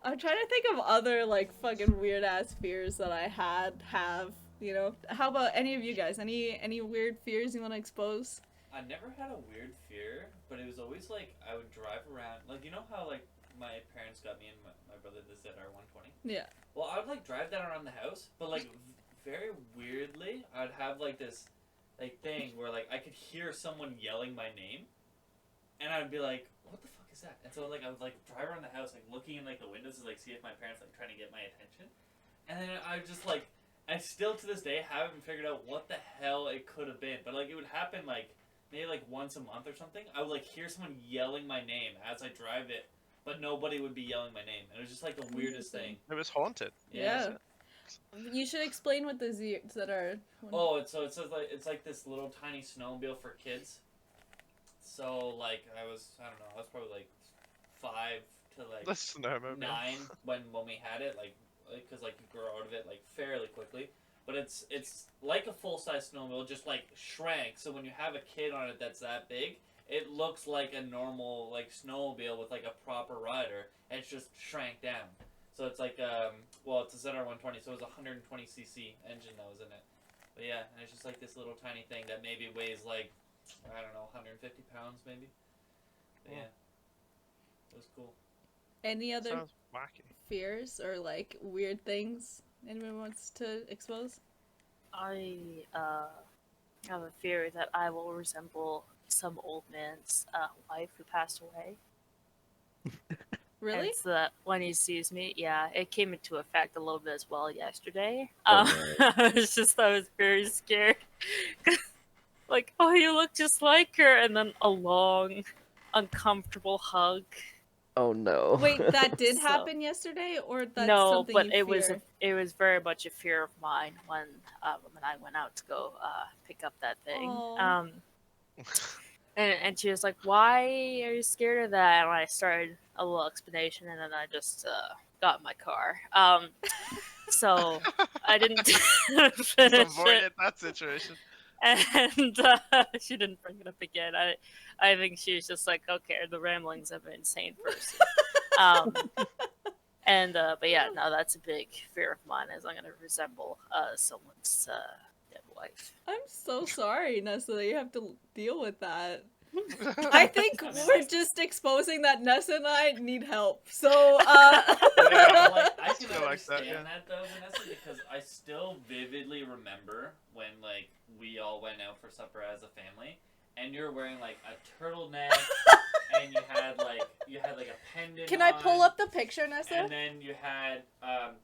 I'm trying to think of other like fucking weird ass fears that I have, you know. How about any of you guys? Any weird fears you want to expose? I never had a weird fear, but it was always like I would drive around, like you know how like my parents got me and my brother this ZR120. Yeah. Well, I would like drive that around the house, but like very weirdly, I'd have like this like thing where like I could hear someone yelling my name, and I'd be like, "What the fuck is that?" And so like I would like drive around the house, like looking in like the windows to like see if my parents like trying to get my attention, and then I would just like I still to this day haven't figured out what the hell it could have been, but like it would happen like maybe like once a month or something. I would like hear someone yelling my name as I drive it, but nobody would be yelling my name. And it was just like the weirdest thing. It was haunted. Yeah. You should explain what the Z's that are. Oh, it's like this little tiny snowmobile for kids. So like I was probably like 5 to like The snowmobile. 9 when we had it, like because like you grow out of it like fairly quickly. But it's like a full size snowmobile, just like shrank. So when you have a kid on it that's that big, it looks like a normal like snowmobile with like a proper rider, and it's just shrank down. So it's like well, it's a ZR120, so it was a 120cc engine that was in it. But yeah, and it's just like this little tiny thing that maybe weighs like I don't know 150 pounds maybe. But yeah, it was cool. Any other Sounds wacky. fears or like weird things anyone wants to expose? I have a fear that I will resemble some old man's wife who passed away. Really? And it's that when he sees me, yeah, it came into effect a little bit as well yesterday. Oh, I was very scared. Like, oh, you look just like her, and then a long, uncomfortable hug. Oh no. Wait, that did So- happen yesterday, or that's No, something but you it was very much a fear of mine when I went out to go pick up that thing. Aw. And she was like, "Why are you scared of that?" And I started a little explanation, and then I just got in my car. So I didn't finish it, Avoided that situation. and she didn't bring it up again. I think she was just like, "Okay, the ramblings of an insane person." But yeah, no, that's a big fear of mine, is I'm gonna resemble someone's dead wife. I'm so sorry, Nessa, that you have to deal with that. I think we're just exposing that Nessa and I need help. So, I can Still like that, understand yeah. that though, Vanessa, because I still vividly remember when like we all went out for supper as a family, and you're wearing like a turtleneck, and you had like a pendant. Can I pull on, up the picture, Nessa? And then you had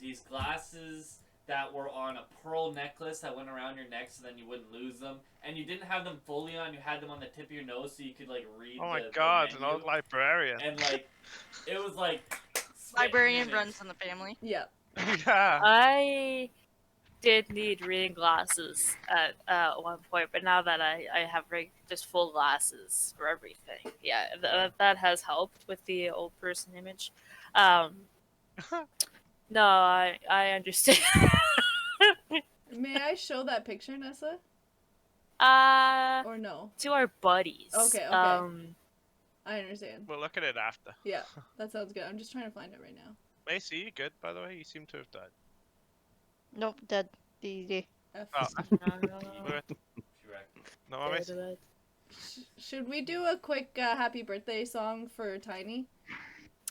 these glasses that were on a pearl necklace that went around your neck, so then you wouldn't lose them. And you didn't have them fully on; you had them on the tip of your nose, so you could like read. Oh my the god, an menu. old librarian. And like, it was like. Librarian spitting runs in the family. Yeah. Yeah. I did need reading glasses at one point, but now that I have just full glasses for everything, yeah, that has helped with the old person image. No, I understand. May I show that picture, Nessa? Or no? To our buddies. Okay, okay. I understand. We'll look at it after. Yeah, that sounds good. I'm just trying to find it right now. Macy, you good, by the way? You seem to have died. Nope, dead. DD. F. Oh, She wrecked. no, Macy. Should we do a quick happy birthday song for Tiny?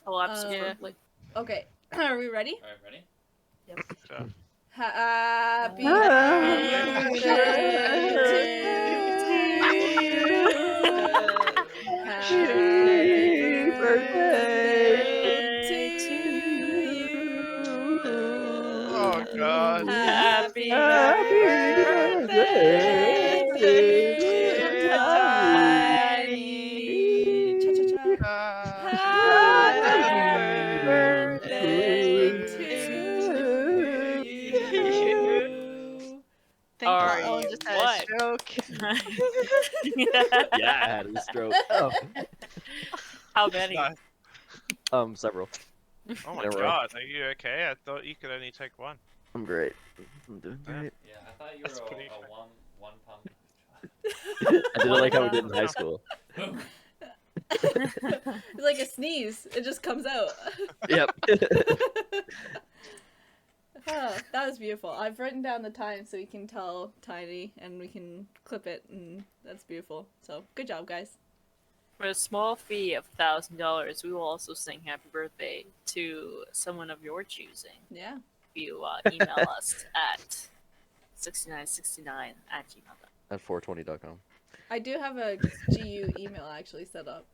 Oh, absolutely. Okay, are we ready? All right, ready? Sure. Happy Happy birthday Happy birthday to you. Oh God. Happy birthday birthday, dear Tiny. Cha-cha-cha. Happy birthday to you. Think Are Colin you just had a what? stroke. Yeah, I had a stroke. How many? Nice. Several. Oh my Never mind. God. Are you okay? I thought you could only take one. I'm great. I'm doing Yeah. great. Yeah, I thought you That's were pretty a fair. one pump. I did it like how we did in high school. Boom. It's like a sneeze. It just comes out. Yep. Oh, that was beautiful. I've written down the time so we can tell Tiny and we can clip it, and that's beautiful. So, good job, guys. For a small fee of $1,000, we will also sing happy birthday to someone of your choosing. Yeah. If you email us at 6969@gmail.com. At 420.com. I do have a GU email actually set up.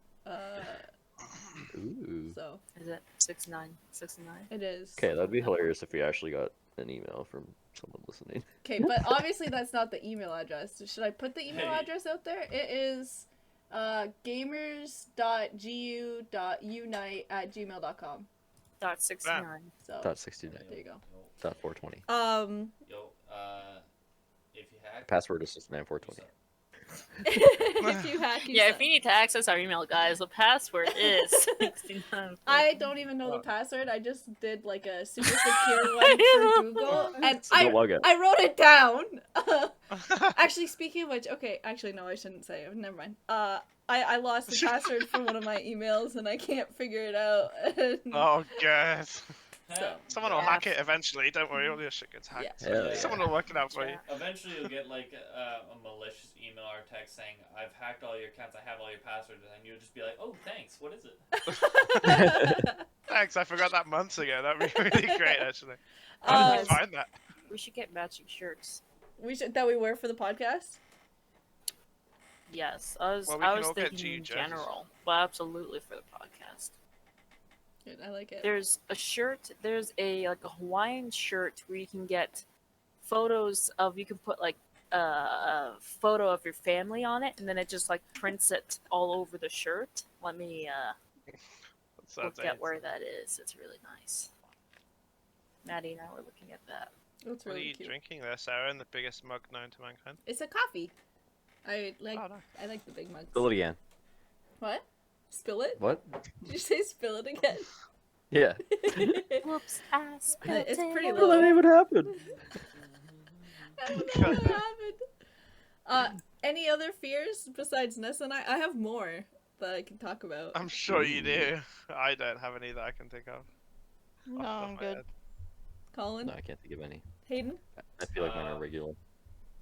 Ooh. So, Is it 6969? it is. Okay, that'd be hilarious if we actually got an email from someone listening. Okay, but obviously that's not the email address. Should I put the email Hey. address out there? It is gamers.gu.unite@gmail.com. Dot 69. So, Dot 69. there you go. Dot 420. Yo, if you hack. Password is 69420. If you hack, you Yeah, suck. if you need to access our email, guys, the password is 69. I don't even know the password. I just did like a super secure one for Google, and So don't log in. I wrote it down. Actually, speaking of which, okay, actually no, I shouldn't say it. Never mind. I lost the password for one of my emails, and I can't figure it out. Oh God. So- Someone will hack it eventually. Don't worry, all your shit gets hacked. Yeah. Hell yeah. Someone will work it out for you. Eventually, you'll get like a malicious email or text saying, "I've hacked all your accounts. I have all your passwords," and you'll just be like, "Oh, thanks. What is it?" Thanks, I forgot that months ago. That'd be really great, actually. How did you Uh, find that? We should get matching shirts. that we wear for the podcast. Yes, I was Well, we can all get thinking GU in jerseys. general, but absolutely for the podcast. Good, I like it. There's a shirt. There's a Hawaiian shirt where you can get photos of. You can put like a photo of your family on it, and then it just like prints it all over the shirt. Let me That look sounds at where that is. It's really nice. Maddie and I were looking at that. That's What are really you cute. drinking there, Sarah? In the biggest mug known to mankind? It's a coffee. I like. Oh, no. I like the big mugs. Spill it again. What? Spill it? What? Did you say spill it again? Yeah. Whoops! I spilled It's it pretty all low. What even happened? I don't know what happened. Any other fears besides Nessa and I? I have more that I can talk about. I'm sure you do. I don't have any that I can think of. No, off the top I'm of my good. head. Colin? No, I can't think of any. Hayden? I feel like mine are regular.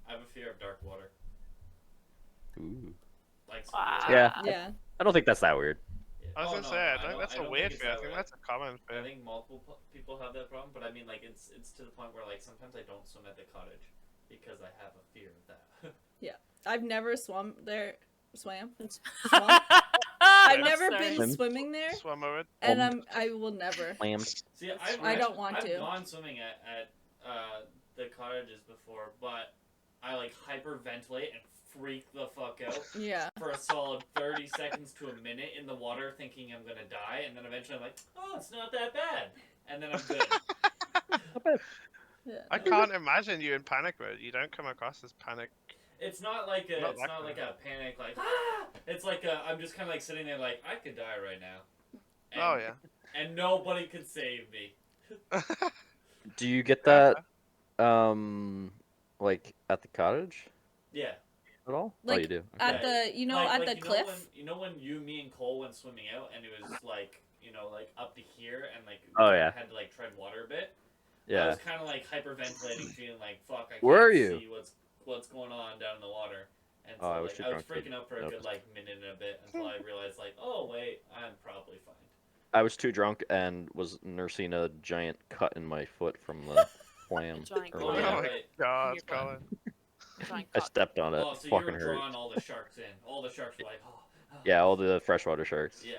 I have a fear of dark water. Ooh. Like, Wow. severe. Yeah. Yeah. I don't think that's that weird. I was Oh, gonna no, say, I I think don't- that's I a don't weird think it's fear. I that think weird. that's a common I fear. think multiple people have that problem, but I mean, like, it's to the point where, like, sometimes I don't swim at the cottage because I have a fear of that. I've never swum there. Swam? I've Never been Swim. swimming there, Swim over it. and I will never. Slammed. See, I don't want I've to. gone swimming at the cottages before, but I like hyperventilate and freak the fuck out Yeah. for a solid 30 seconds to a minute in the water, thinking I'm gonna die, and then eventually I'm like, oh, it's not that bad, and then I'm good. Yeah. I can't imagine you in panic mode. You don't come across as panic. It's not like a, Not it's that not like bad. a panic, like ah. It's like I'm just kind of like sitting there, like I could die right now. And, Oh yeah. And nobody could save me. Do you get that, like, at the cottage? Yeah. at all? Oh, Like, you do. at Yeah. the, Like, at the cliff. You know when me and Cole went swimming out and it was like, like up to here and like we Oh, kinda yeah. had to like tread water a bit. I Yeah. was kind of like hyperventilating, feeling like fuck, I Where are can't you? see what's going on down in the water. And Oh, so I was like too I was drunk to freaking out for a good notice. like minute and a bit until I realized like, oh wait, I'm probably fine. I was too drunk and was nursing a giant cut in my foot from the clam giant Oh cut. yeah, Oh my right. God, Your butt. Colin. Giant I cock. stepped on it. Oh, so you Fucking were hurt. drawing all the sharks in. All the sharks were like, oh. Yeah, all the freshwater sharks. Yeah.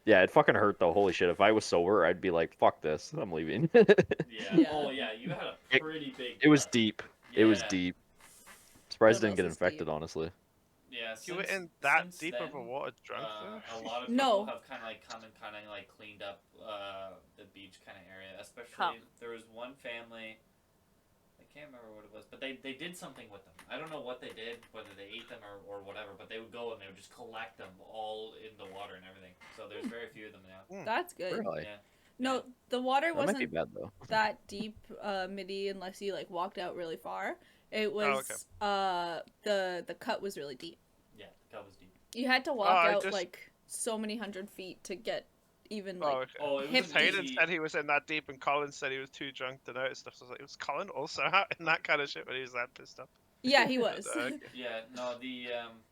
Yeah, it fucking hurt though. Holy shit! If I was sober, I'd be like, "Fuck this, I'm leaving." Yeah. Yeah. Oh yeah, you had a It- pretty big. It was cut. deep. It was Yeah. deep. Surprised it didn't What get else is infected, deep? honestly. Yeah. You were since- in that since deep of a then, water drunk there? A lot of people No. have kind of like come and kind of like cleaned up the beach kind of area. Especially Come. there was one family. I can't remember what it was, but they did something with them. I don't know what they did, whether they ate them or whatever. But they would go and they would just collect them all in the water and everything. So there's very few of them now. That's good. Really? Yeah. No, the water That might be wasn't bad though. that deep. Mitty and Lexi like walked out really far. It was okay. the cut was really deep. Yeah, that was deep. You had to walk I out just- like so many 100 feet to get even like. Oh, okay. Oh, it Hip was Hayden easy. said he was in that deep, and Colin said he was too drunk to notice stuff. So I was like, was Colin also out in that kind of shit when he was that pissed up? Yeah, he was. Okay. Yeah, no,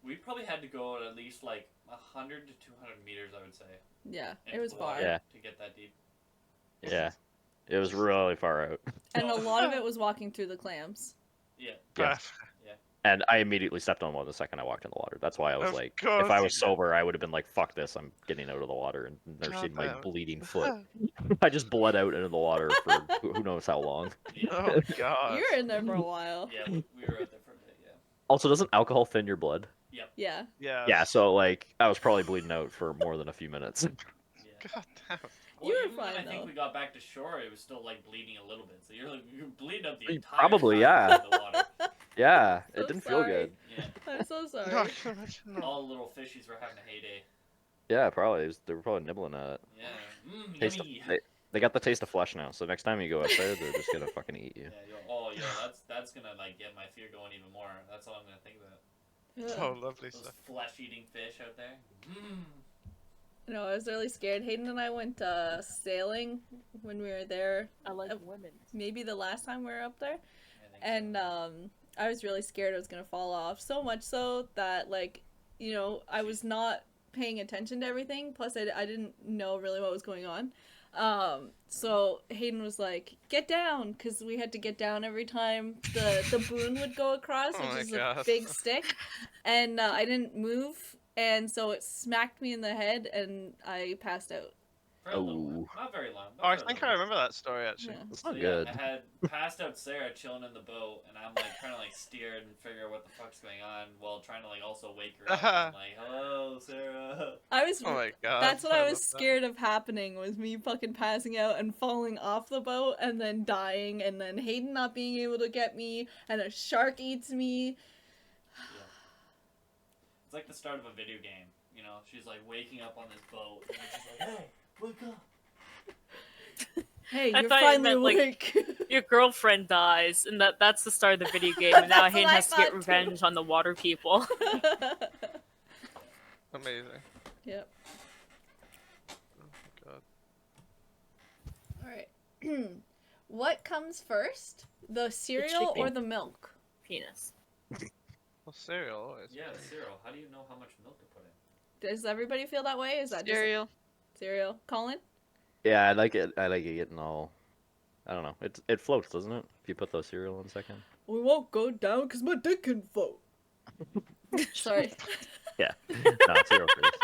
we probably had to go at least like 100 to 200 meters, I would say. Yeah, it into was the far. water Yeah. To get that deep. Yeah, it was really far out. And a lot of it was walking through the clams. Yeah. Yeah. Perfect. And I immediately stepped on one the second I walked in the water. That's why I was Of like, course if I you was did. sober, I would have been like, "Fuck this! I'm getting out of the water and nursing my damn it. bleeding foot." I just bled out into the water for who knows how long. Yeah. Oh God. You were in there for a while. Yeah, we were out there for a bit, yeah. Also, doesn't alcohol thin your blood? Yeah. Yeah. Yeah, so like I was probably bleeding out for more than a few minutes. Yeah. God damn. You were even when fine, I think though. we got back to shore, it was still like bleeding a little bit. So you're bleeding up the You entire probably, time yeah. in the water. Yeah, So it didn't sorry. feel good. Yeah. I'm so sorry. No, I can imagine that. All the little fishies were having a heyday. Yeah, probably. They were probably nibbling at it. Yeah. Taste of, Yummy. they got the taste of flesh now, so next time you go out there, they're just gonna fucking eat you. Yeah, that's gonna like get my fear going even more. That's all I'm gonna think about. Oh, lovely Those stuff. flesh-eating fish out there. Mm. No, I was really scared. Hayden and I went sailing when we were there. I like women. Maybe the last time we were up there. I think so. And I was really scared I was gonna fall off. So much so that like, I was not paying attention to everything. Plus, I didn't know really what was going on. So Hayden was like, "Get down," because we had to get down every time the boon would go across, Oh which my is God. a big stick. And I didn't move, and so it smacked me in the head, and I passed out. For a little while. Oh. Not very long. Oh, I think I remember that story actually. Yeah. That's So, not yeah, good. I had passed out Sarah chilling in the boat, and I'm like trying to like steer and figure out what the fuck's going on while trying to like also wake her up. I'm like, "Hello, Sarah." I was. Oh my God. That's what I was love that. scared of happening, was me fucking passing out and falling off the boat and then dying, and then Hayden not being able to get me, and a shark eats me. It's like the start of a video game. She's like waking up on this boat, and she's like, "Hey, wake up!" Hey, I you're thought you finally meant, like, awake. Your girlfriend dies, and that's the start of the video game, and now That's what Hayden I has to get thought, too. revenge on the water people. Amazing. Yep. Oh my God. Alright. What comes first? The cereal or chicken. the milk? Penis. Well, cereal always. Yeah, the cereal. How do you know how much milk to put in? Does everybody feel that way? Is that Cereal. just cereal? Colin? Yeah, I like it. I like it getting all. I don't know. It floats, doesn't it? If you put the cereal in a second. We won't go down because my dick can float. Sorry. Yeah. No, cereal first.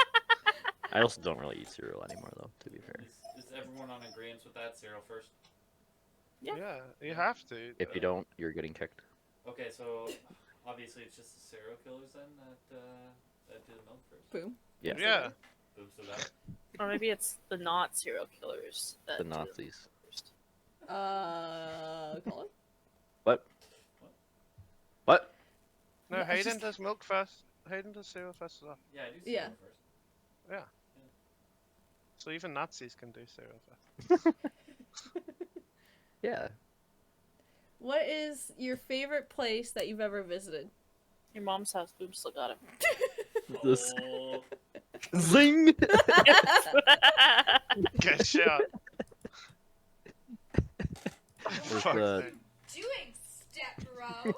I also don't really eat cereal anymore, though. To be fair. Is everyone on agreement with that? Cereal first. Yeah. Yeah, you have to. If you don't, you're getting kicked. Okay, so obviously it's just the serial killers then that do the milk first. Boom. Yeah. Yeah. Boom, so that. Or maybe it's the not serial killers that The do Nazis. first. Colin? What? What? No, No, it's Hayden just- does milk first. Hayden does cereal first as well. Yeah, I do cereal Yeah. first. So even Nazis can do cereal first. Yeah. what is your favorite place that you've ever visited? Your mom's house. Boom, still got it. This Oh, zing. Good shot. There's Fuck's the- sake. Doing step bro.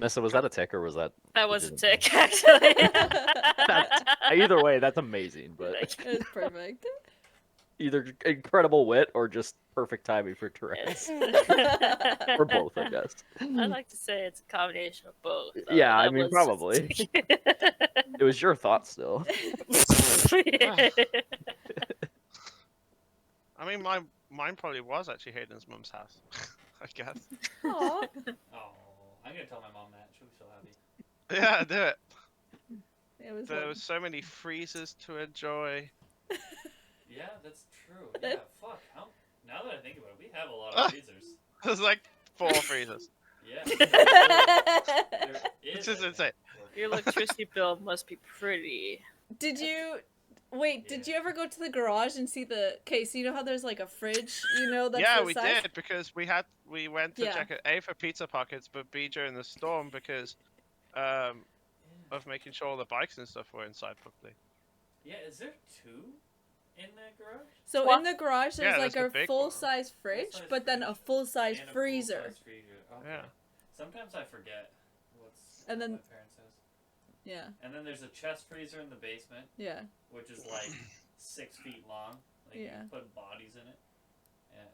Nessa, was that a tick or was that? That was a legitimate? tick, actually. Either way, that's amazing. But It's perfect. either incredible wit or just perfect timing for Tourette's, or both, I guess. I like to say it's a combination of both. though. Yeah, I That mean, was- probably. It was your thought still. I mean, mine probably was actually Hayden's mum's house. I guess. Aw. oh, I'm gonna tell my mom that. She'll be so happy. Yeah, do it. It was There fun. was so many freezers to enjoy. Yeah, that's true. Yeah, fuck. Now that I think about it, we have a lot of freezers. There's like 4 freezers. Yeah. There It's is, just I insane. think. Your electricity bill must be pretty. Did you wait? Did you ever go to the garage and see the? Okay, so you know how there's like a fridge, that's Yeah, the we size? did because we went to Yeah. check it A for pizza pockets, but B during the storm because of making sure all the bikes and stuff were inside properly. Yeah, is there 2 in the garage? So What? in the garage, Yeah, there's like there's the a big full-size fridge, Full-size but then a fridge full-size And a freezer. full-size freezer. Okay. Yeah. Sometimes I forget what's And at then- my parents' house. Yeah, And then there's a chest freezer in the basement, yeah. which is like 6 feet long. Like Yeah. you put bodies in it. Yeah. And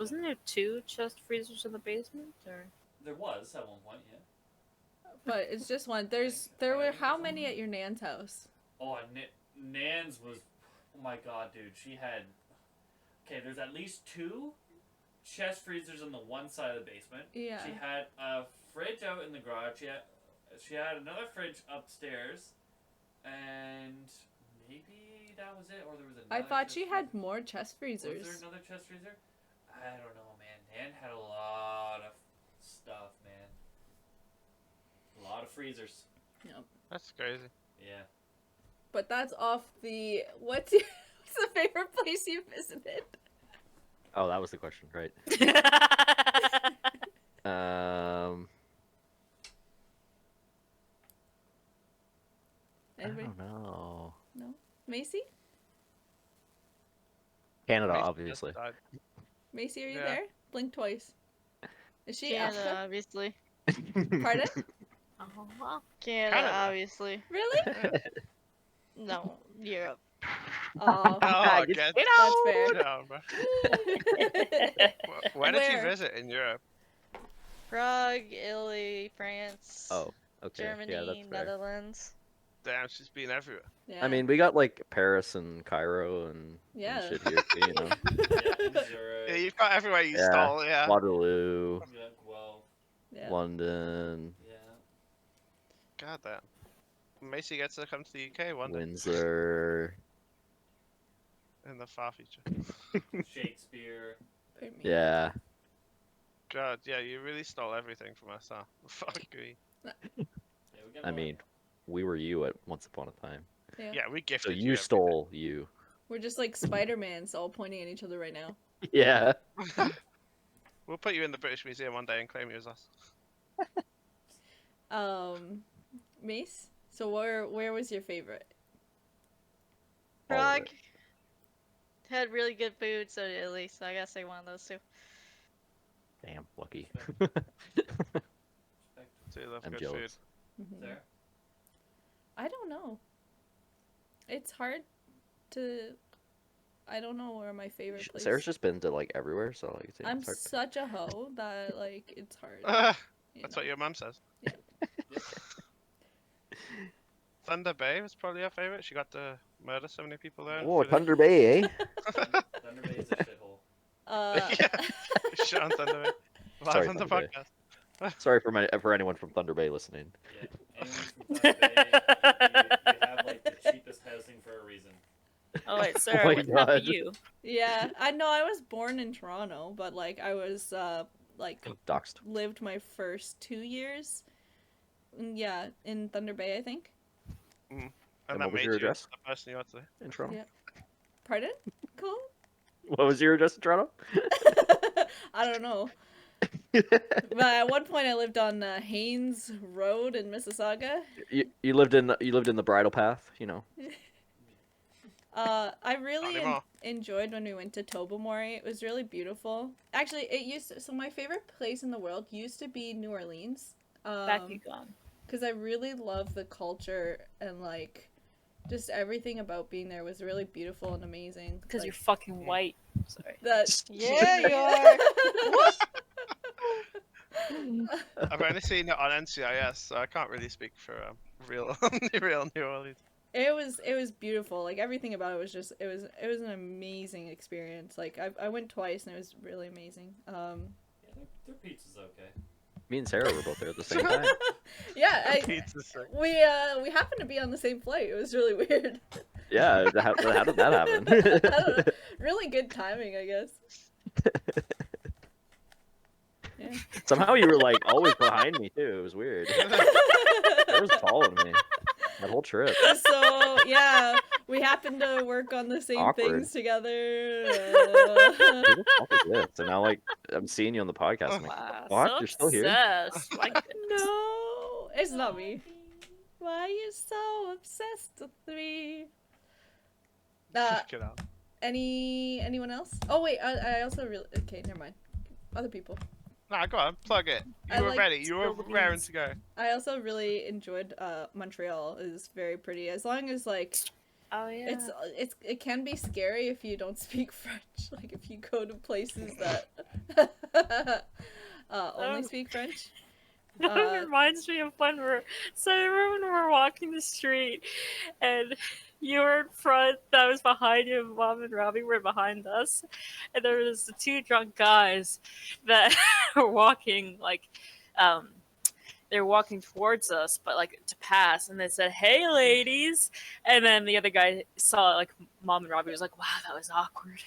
Wasn't then- there 2 chest freezers in the basement? Or There was at one point, yeah. But it's just one. There were how many at your nan's house? Oh, and Nan's was, oh my god, dude. She had, okay, there's at least 2 chest freezers on the one side of the basement. Yeah. She had a fridge out in the garage. She had another fridge upstairs, and maybe that was it, or there was another. I thought chest she had freezer. more chest Was freezers. there another chest freezer? I don't know, man. Nan had a lot of stuff, man. A lot of freezers. That's crazy. Yeah. But that's off the what's the favorite place you visited? Oh, that was the question, right? Um, I Anybody? don't know. Macy? Canada, Mason obviously. just died. Macy, are you Yeah. there? Blink twice. Is she Canada, Africa? obviously. Pardon? oh well. Canada, Canada. obviously. Really? No, Europe. Oh, Oh, You get that's fair. down, bro. Where did you Where? visit in Europe? Prague, Italy, France, Oh, okay. Germany, Yeah, that's fair. Netherlands. Damn, she's been everywhere. Yeah. I mean, we got like Paris and Cairo and Yeah. shit here, too, you know. Yeah, Yeah, you've got everywhere you Yeah. stole, yeah. Waterloo, Yeah, well, Yeah. London, yeah. God damn. Macy gets to come to the UK one day Windsor. in the far future. Shakespeare. Pardon me. Yeah. God, yeah, you really stole everything from us, huh? Fuck me. Yeah, we got I a lot. mean, we were you at once upon a time. Yeah. Yeah, we So gifted you everything. stole you. We're just like Spider-Mans all pointing at each other right now. Yeah. We'll put you in the British Museum one day and claim you as us. Mace? So where was your favorite? All of Prague it. had really good food, so did Italy, so I gotta say one of those two. Damn, lucky. Do you love I'm good food? jealous. Mhm. There. I don't know. It's hard to. I don't know where my favorite place. Sarah's just been to like everywhere, so like it's I'm hard to- such a hoe that like it's hard. you That's know. what your mum says. Yeah. Thunder Bay was probably her favorite. She got to murder so many people there. Oh, Thunder Bay, eh? Thunder Bay is a shithole. Yeah. Shit on Thunder Bay. Live Sorry, on the Thunder Bay. podcast. Sorry for anyone from Thunder Bay listening. Yeah. Anyone from Thunder Bay, you have like the cheapest housing for a reason. Oh wait, Sarah, my what happened to God. you? Yeah, I know. I was born in Toronto, but like I was like Doxed. lived my first 2 years. Yeah, in Thunder Bay, I think. And And that what was made your you address? the person you are today. In Toronto. Yeah. Pardon? Cool. What was your address in Toronto? I don't know. But at one point I lived on Haynes Road in Mississauga. You lived in the bridle path, you know. I Not really anymore. enjoyed when we went to Tobermory. It was really beautiful. Actually, so my favorite place in the world used to be New Orleans. Back you gone. Because I really love the culture and like just everything about being there was really beautiful and amazing. Because like, you're fucking white. Sorry. that. Yeah, you are. I've only seen it on NCIS, so I can't really speak for real New Orleans. It was beautiful. Like everything about it was just it was an amazing experience. Like I went twice and it was really amazing. Yeah, their pizza's okay. Me and Sarah were both there at the same time. Yeah, Pizza's sick. we happened to be on the same flight. It was really weird. Yeah, how did that happen? I don't know. Really good timing, I guess. Yeah. Somehow you were like always behind me too. It was weird. That was following me that whole trip. So yeah, we happened to work on the same Awkward. things together. Who the fuck is this? And now like I'm seeing you on the podcast. I'm like, Wow, fuck, so you're still here? obsessed. My goodness. No, it's not me. Why are you so obsessed with me? Get out. Anyone else? Oh wait, I also really okay. Never mind. Other people. Nah, go on, plug it. I You were like ready. You were spill the raring beans. to go. I also really enjoyed Montreal. It is very pretty. As long as like Oh yeah. it can be scary if you don't speak French. Like if you go to places that only speak French. It reminds me of when I remember when we were walking the street and you were in front, that was behind you, and Mom and Robbie were behind us, and there was the two drunk guys that were walking they were walking towards us, but like to pass, and they said, "Hey, ladies," and then the other guy saw like Mom and Robbie was like, "Wow, that was awkward."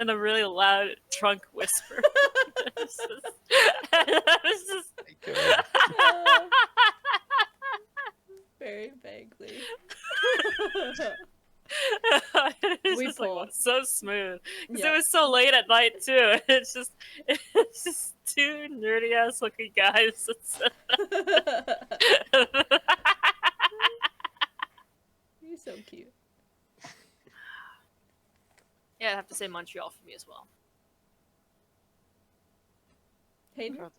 In a really loud drunk whisper. It was just Very vaguely. it's We just like, pulled. wow, so smooth because Yeah. it was so late at night too. It's just two nerdy ass looking guys. You're so cute. Yeah, I'd have to say Montreal for me as well. Hayden, God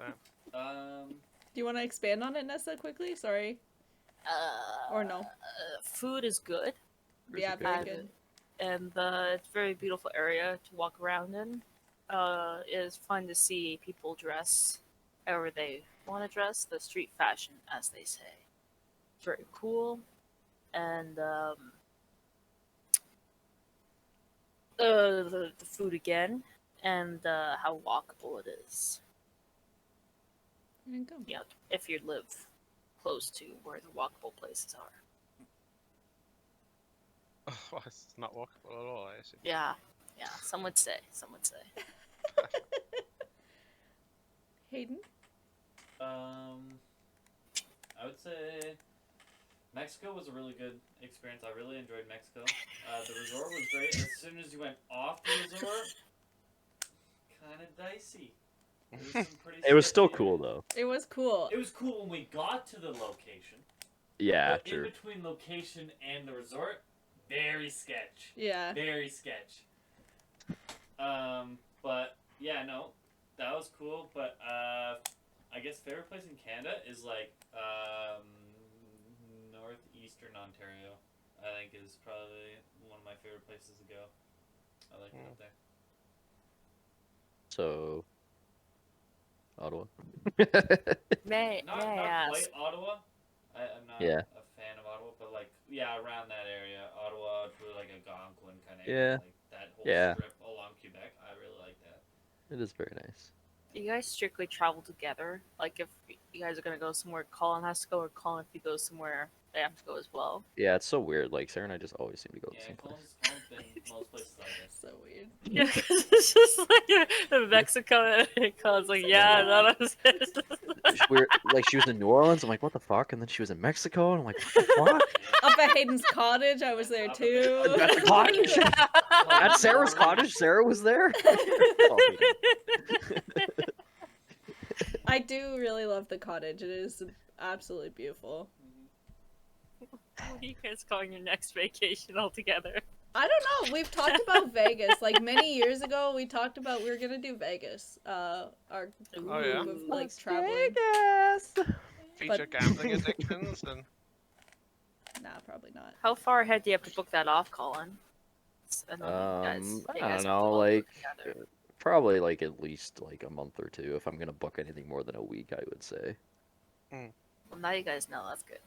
damn. do you want to expand on it, Nessa, quickly? Sorry. Or no? Food is good. Yeah, very good. And it's a very beautiful area to walk around in. It's fun to see people dress however they want to dress, the street fashion, as they say. Very cool. And the food again, and how walkable it is. There you go. Yeah, if you live close to where the walkable places are. Oh, it's not walkable at all, I assume. Yeah, some would say. Hayden? I would say Mexico was a really good experience. I really enjoyed Mexico. The resort was great. As soon as you went off the resort, kind of dicey. There was some pretty It was still sketchy cool areas. though. It was cool. It was cool when we got to the location. Yeah, But in true. between location and the resort, very sketch. Yeah. Very sketch. But yeah, no, that was cool. But I guess favorite place in Canada is like northeastern Ontario. I think is probably one of my favorite places to go. I like it up there. So Ottawa. May Not I ask? quite Ottawa. I'm not Yeah. a fan of Ottawa, but like around that area, Ottawa to like Algonquin kind of Yeah. area, like that whole Yeah. strip along Quebec. I really like that. It is very nice. You guys strictly travel together? Like if you guys are gonna go somewhere, Colin has to go, or Colin if he goes somewhere, they have to go as well. Yeah, it's so weird. Like Sarah and I just always seem to go to the Yeah, same place. Colin's been Most places I guess. So weird. Yeah, 'cause it's just like Mexico. And Colin's like, yeah, that was it. We're like, she was in New Orleans. I'm like, what the fuck? And then she was in Mexico, and I'm like, what the fuck? Up at Hayden's cottage, I was there too. At the cottage. At Sarah's cottage, Sarah was there. Oh, Hayden. I do really love the cottage. It is absolutely beautiful. What are you guys calling your next vacation altogether? I don't know. We've talked about Vegas. Like many years ago, we talked about we were gonna do Vegas. Our group Oh, yeah? of like traveling. Feature gambling addictions and Nah, probably not. How far ahead do you have to book that off, Colin? And then you I you don't guys know, will like together. probably like at least like a month or two if I'm gonna book anything more than a week, I would say. Well, now you guys know. That's good.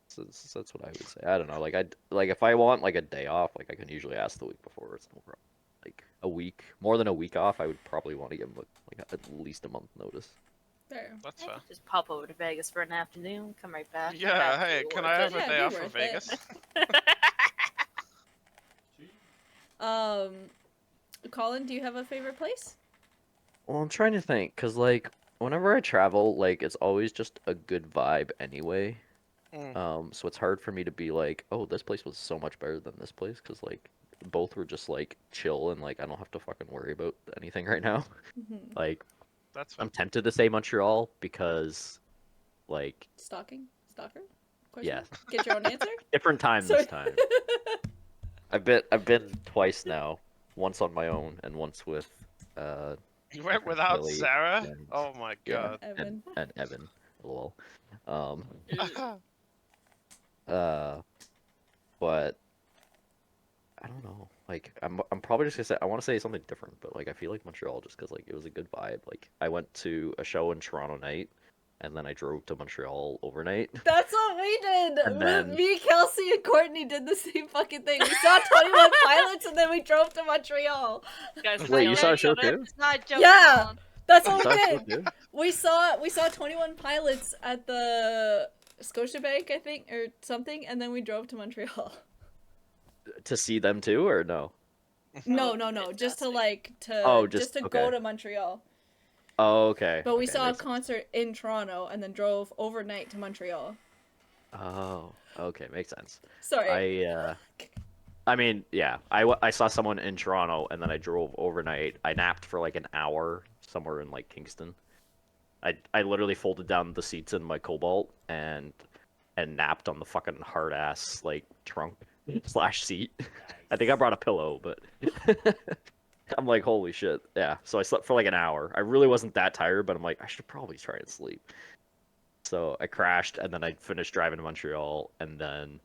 So that's what I would say. I don't know, like if I want like a day off, like I can usually ask the week before. It's no problem. Like a week, more than a week off, I would probably want to give them like at least a month notice. Fair. that's fair. Just pop over to Vegas for an afternoon, come right back. Yeah, That'd hey, be can worth I it. have a Yeah, day it'd off be from worth it. Vegas? Colin, do you have a favorite place? Well, I'm trying to think, cause like whenever I travel, like it's always just a good vibe anyway. So it's hard for me to be like, oh, this place was so much better than this place, cause like both were just like chill and like I don't have to fucking worry about anything right now. Like That's fair. I'm tempted to say Montreal because like Stalking? Stalker? Question yeah, mark? Get your own answer? different time Sorry. this time. I've been twice now, once on my own and once with You went without Really Sarah? friends. Oh my yeah god. Evan. and Evan, lol. But I don't know. Like I'm probably just gonna say I want to say something different, but like I feel like Montreal just because like it was a good vibe. Like I went to a show in Toronto night, and then I drove to Montreal overnight. That's what we did! And then- Me, Kelsey, and Courtney did the same fucking thing. We saw 21 Pilots and then we drove to Montreal. You guys Wait, you know saw a each show other? too? It's not a joke. Yeah. Colin. That's what we That's did. so good. We saw 21 Pilots at the Scotiabank, I think, or something, and then we drove to Montreal. To see them too, or no? No, just to fantastic. Oh, just to just- go okay. to Montreal. Oh, okay. But we okay, saw a makes sense. concert in Toronto and then drove overnight to Montreal. Oh, okay, makes sense. Sorry. I mean, yeah, I saw someone in Toronto and then I drove overnight. I napped for like an hour somewhere in like Kingston. I literally folded down the seats in my Cobalt and napped on the fucking hard ass like trunk / seat. I think I brought a pillow, but I'm like, holy shit. Yeah, so I slept for like an hour. I really wasn't that tired, but I'm like, I should probably try and sleep. So I crashed, and then I finished driving to Montreal, and then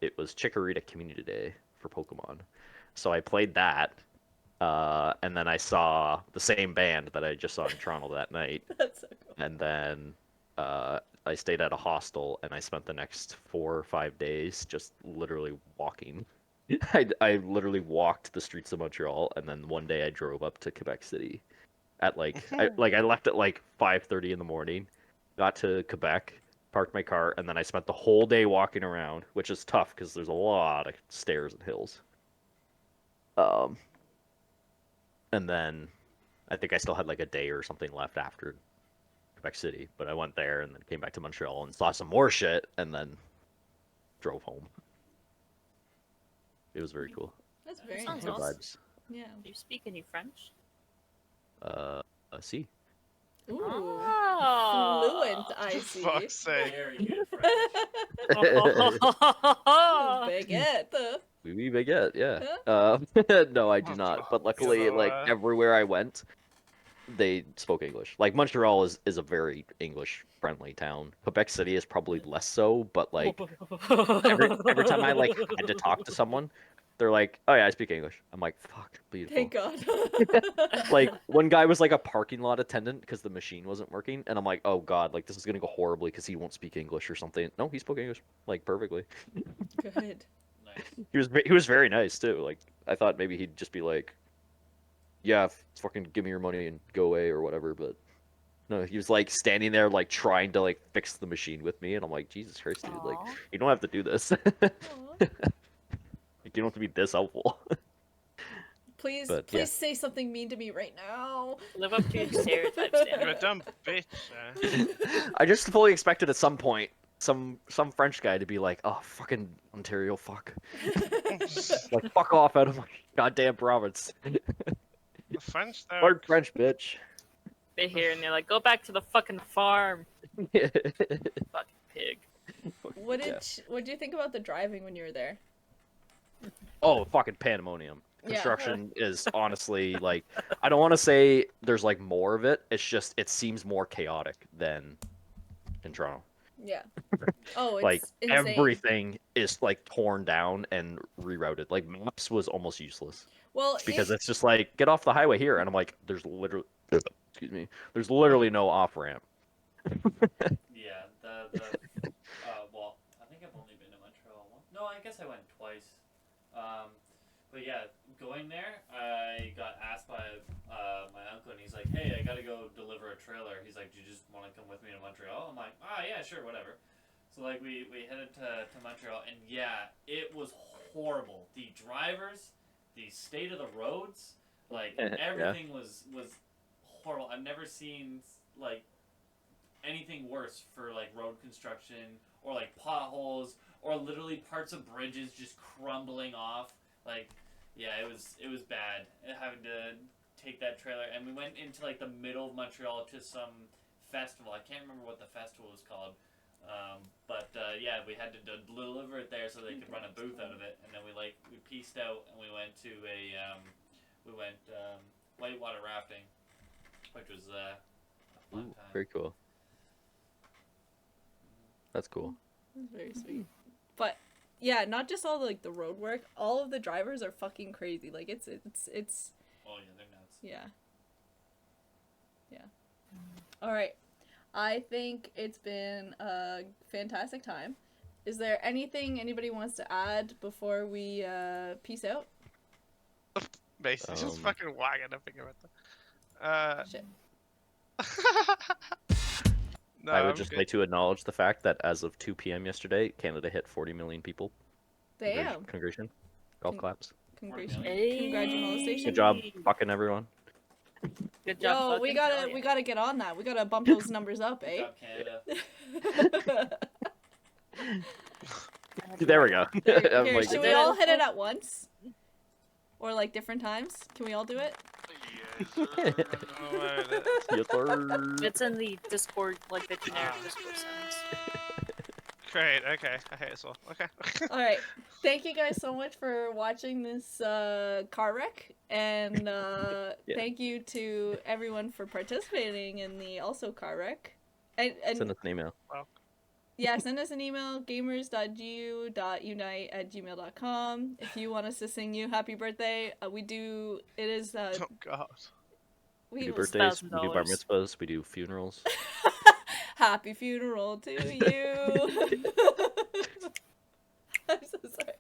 it was Chikorita Community Day for Pokemon. So I played that, and then I saw the same band that I just saw in Toronto that night. That's so cool. And then I stayed at a hostel, and I spent the next 4 or 5 days just literally walking. I literally walked the streets of Montreal, and then one day I drove up to Quebec City at I left at like 5:30 in the morning, got to Quebec, parked my car, and then I spent the whole day walking around, which is tough because there's a lot of stairs and hills. And then I think I still had like a day or something left after Quebec City, but I went there and then came back to Montreal and saw some more shit, and then drove home. It was very cool. That's very Sounds nice. Good awesome. vibes. Yeah. Do you speak any French? See. Ooh. Oh. Fluent, I For see. fuck's sake. Very good French. Baguette. We baguette, yeah. No, I do not. But luckily, So, like everywhere I went, they spoke English. Like Montreal is a very English friendly town. Quebec City is probably less so, but like every time I like had to talk to someone, they're like, "Oh yeah, I speak English." I'm like, "Fuck, beautiful." Thank God. Like one guy was like a parking lot attendant because the machine wasn't working, and I'm like, "Oh God, like this is gonna go horribly because he won't speak English or something." No, he spoke English like perfectly. Good. Nice. He was very nice too. Like I thought maybe he'd just be like, "Yeah, fucking give me your money and go away" or whatever, but no, he was like standing there like trying to like fix the machine with me, and I'm like, Jesus Christ, dude, like Aw. you don't have to do this. Aw. You don't have to be this helpful. Please, But, please yeah. say something mean to me right now. Live up to your stereotypes, You're a Dan. dumb bitch. I just fully expected at some point some French guy to be like, "Oh, fucking Ontario, fuck." Like, fuck off out of my goddamn province. The French, though. Learn French, bitch. They hear and they're like, go back to the fucking farm, fucking pig. What did you think about the driving when you were there? Oh, fucking pandemonium. Yeah. Construction is honestly like, I don't want to say there's like more of it. It's just it seems more chaotic than in Toronto. Yeah. Oh, it's Like insane. everything is like torn down and rerouted. Like maps was almost useless Well, because it's just like get off the highway here, and I'm like, there's literally, excuse me, there's literally no off ramp. Yeah, well, I think I've only been to Montreal once. No, I guess I went twice. But yeah, going there, I got asked by my uncle, and he's like, "Hey, I gotta go deliver a trailer." He's like, "Do you just want to come with me to Montreal?" I'm like, yeah, sure, whatever." So like we headed to Montreal, and yeah, it was horrible. The drivers, the state of the roads, like everything was horrible. I've never seen like anything worse for like road construction or like potholes or literally parts of bridges just crumbling off. Like, yeah, it was bad having to take that trailer, and we went into like the middle of Montreal to some festival. I can't remember what the festival was called, but yeah, we had to deliver it there so they could run a booth out of it, and then we pieced out and we went to whitewater rafting, which was a fun Ooh, time. very cool. That's cool. That's very sweet. But yeah, not just all like the road work. All of the drivers are fucking crazy. Like it's. Oh yeah, they're nuts. Yeah. All right. I think it's been a fantastic time. Is there anything anybody wants to add before we peace out? Macy's just fucking wagging a finger at them. Shit. No, I would I'm just good. like to acknowledge the fact that as of 2 p.m. yesterday, Canada hit 40 million people. Damn. Congratulations. Golf claps. Congratulations. Hey. Congratulations. Good job, fucking everyone. Good job. Yo, fucking. we gotta get on that. We gotta bump those numbers up, Good eh? job, Canada. There we go. I'm Here, like, should we all hit it at once? Or like different times? Can we all do it? yes, sir. It's in the Discord, like the generic Discord sounds. Great, okay. I hate it all. Okay. Alright. Thank you guys so much for watching this car wreck. And thank you to everyone for participating in the also car wreck. And Send us an email. yeah, send us an email, gamers.gu.unite@gmail.com. If you want us to sing you happy birthday, it is Oh god. We do will birthdays, we do bar $1,000. mitzvahs, we do funerals. happy funeral to you. I'm so sorry.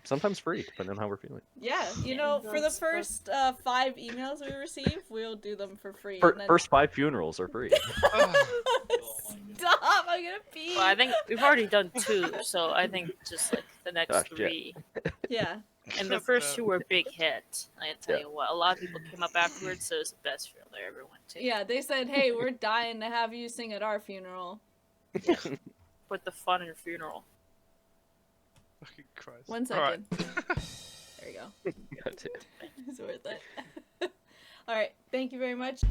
Sometimes free, depending on how we're feeling. Yeah, you know, for the first 5 emails we receive, we'll do them for free. And then... First 5 funerals are free. Stop! I'm gonna pee. Well, I think we've already done 2, so I think just like the next 3. Yeah. And the first 2 were big hit. I tell you what, a lot of people came up afterwards, so it was the best funeral they ever went to. Yeah, they said, "Hey, we're dying to have you sing at our funeral." Put the fun in your funeral. Fucking Christ. 1 Alright. second. There you go. Got it. It's worth it. All right. Thank you very much.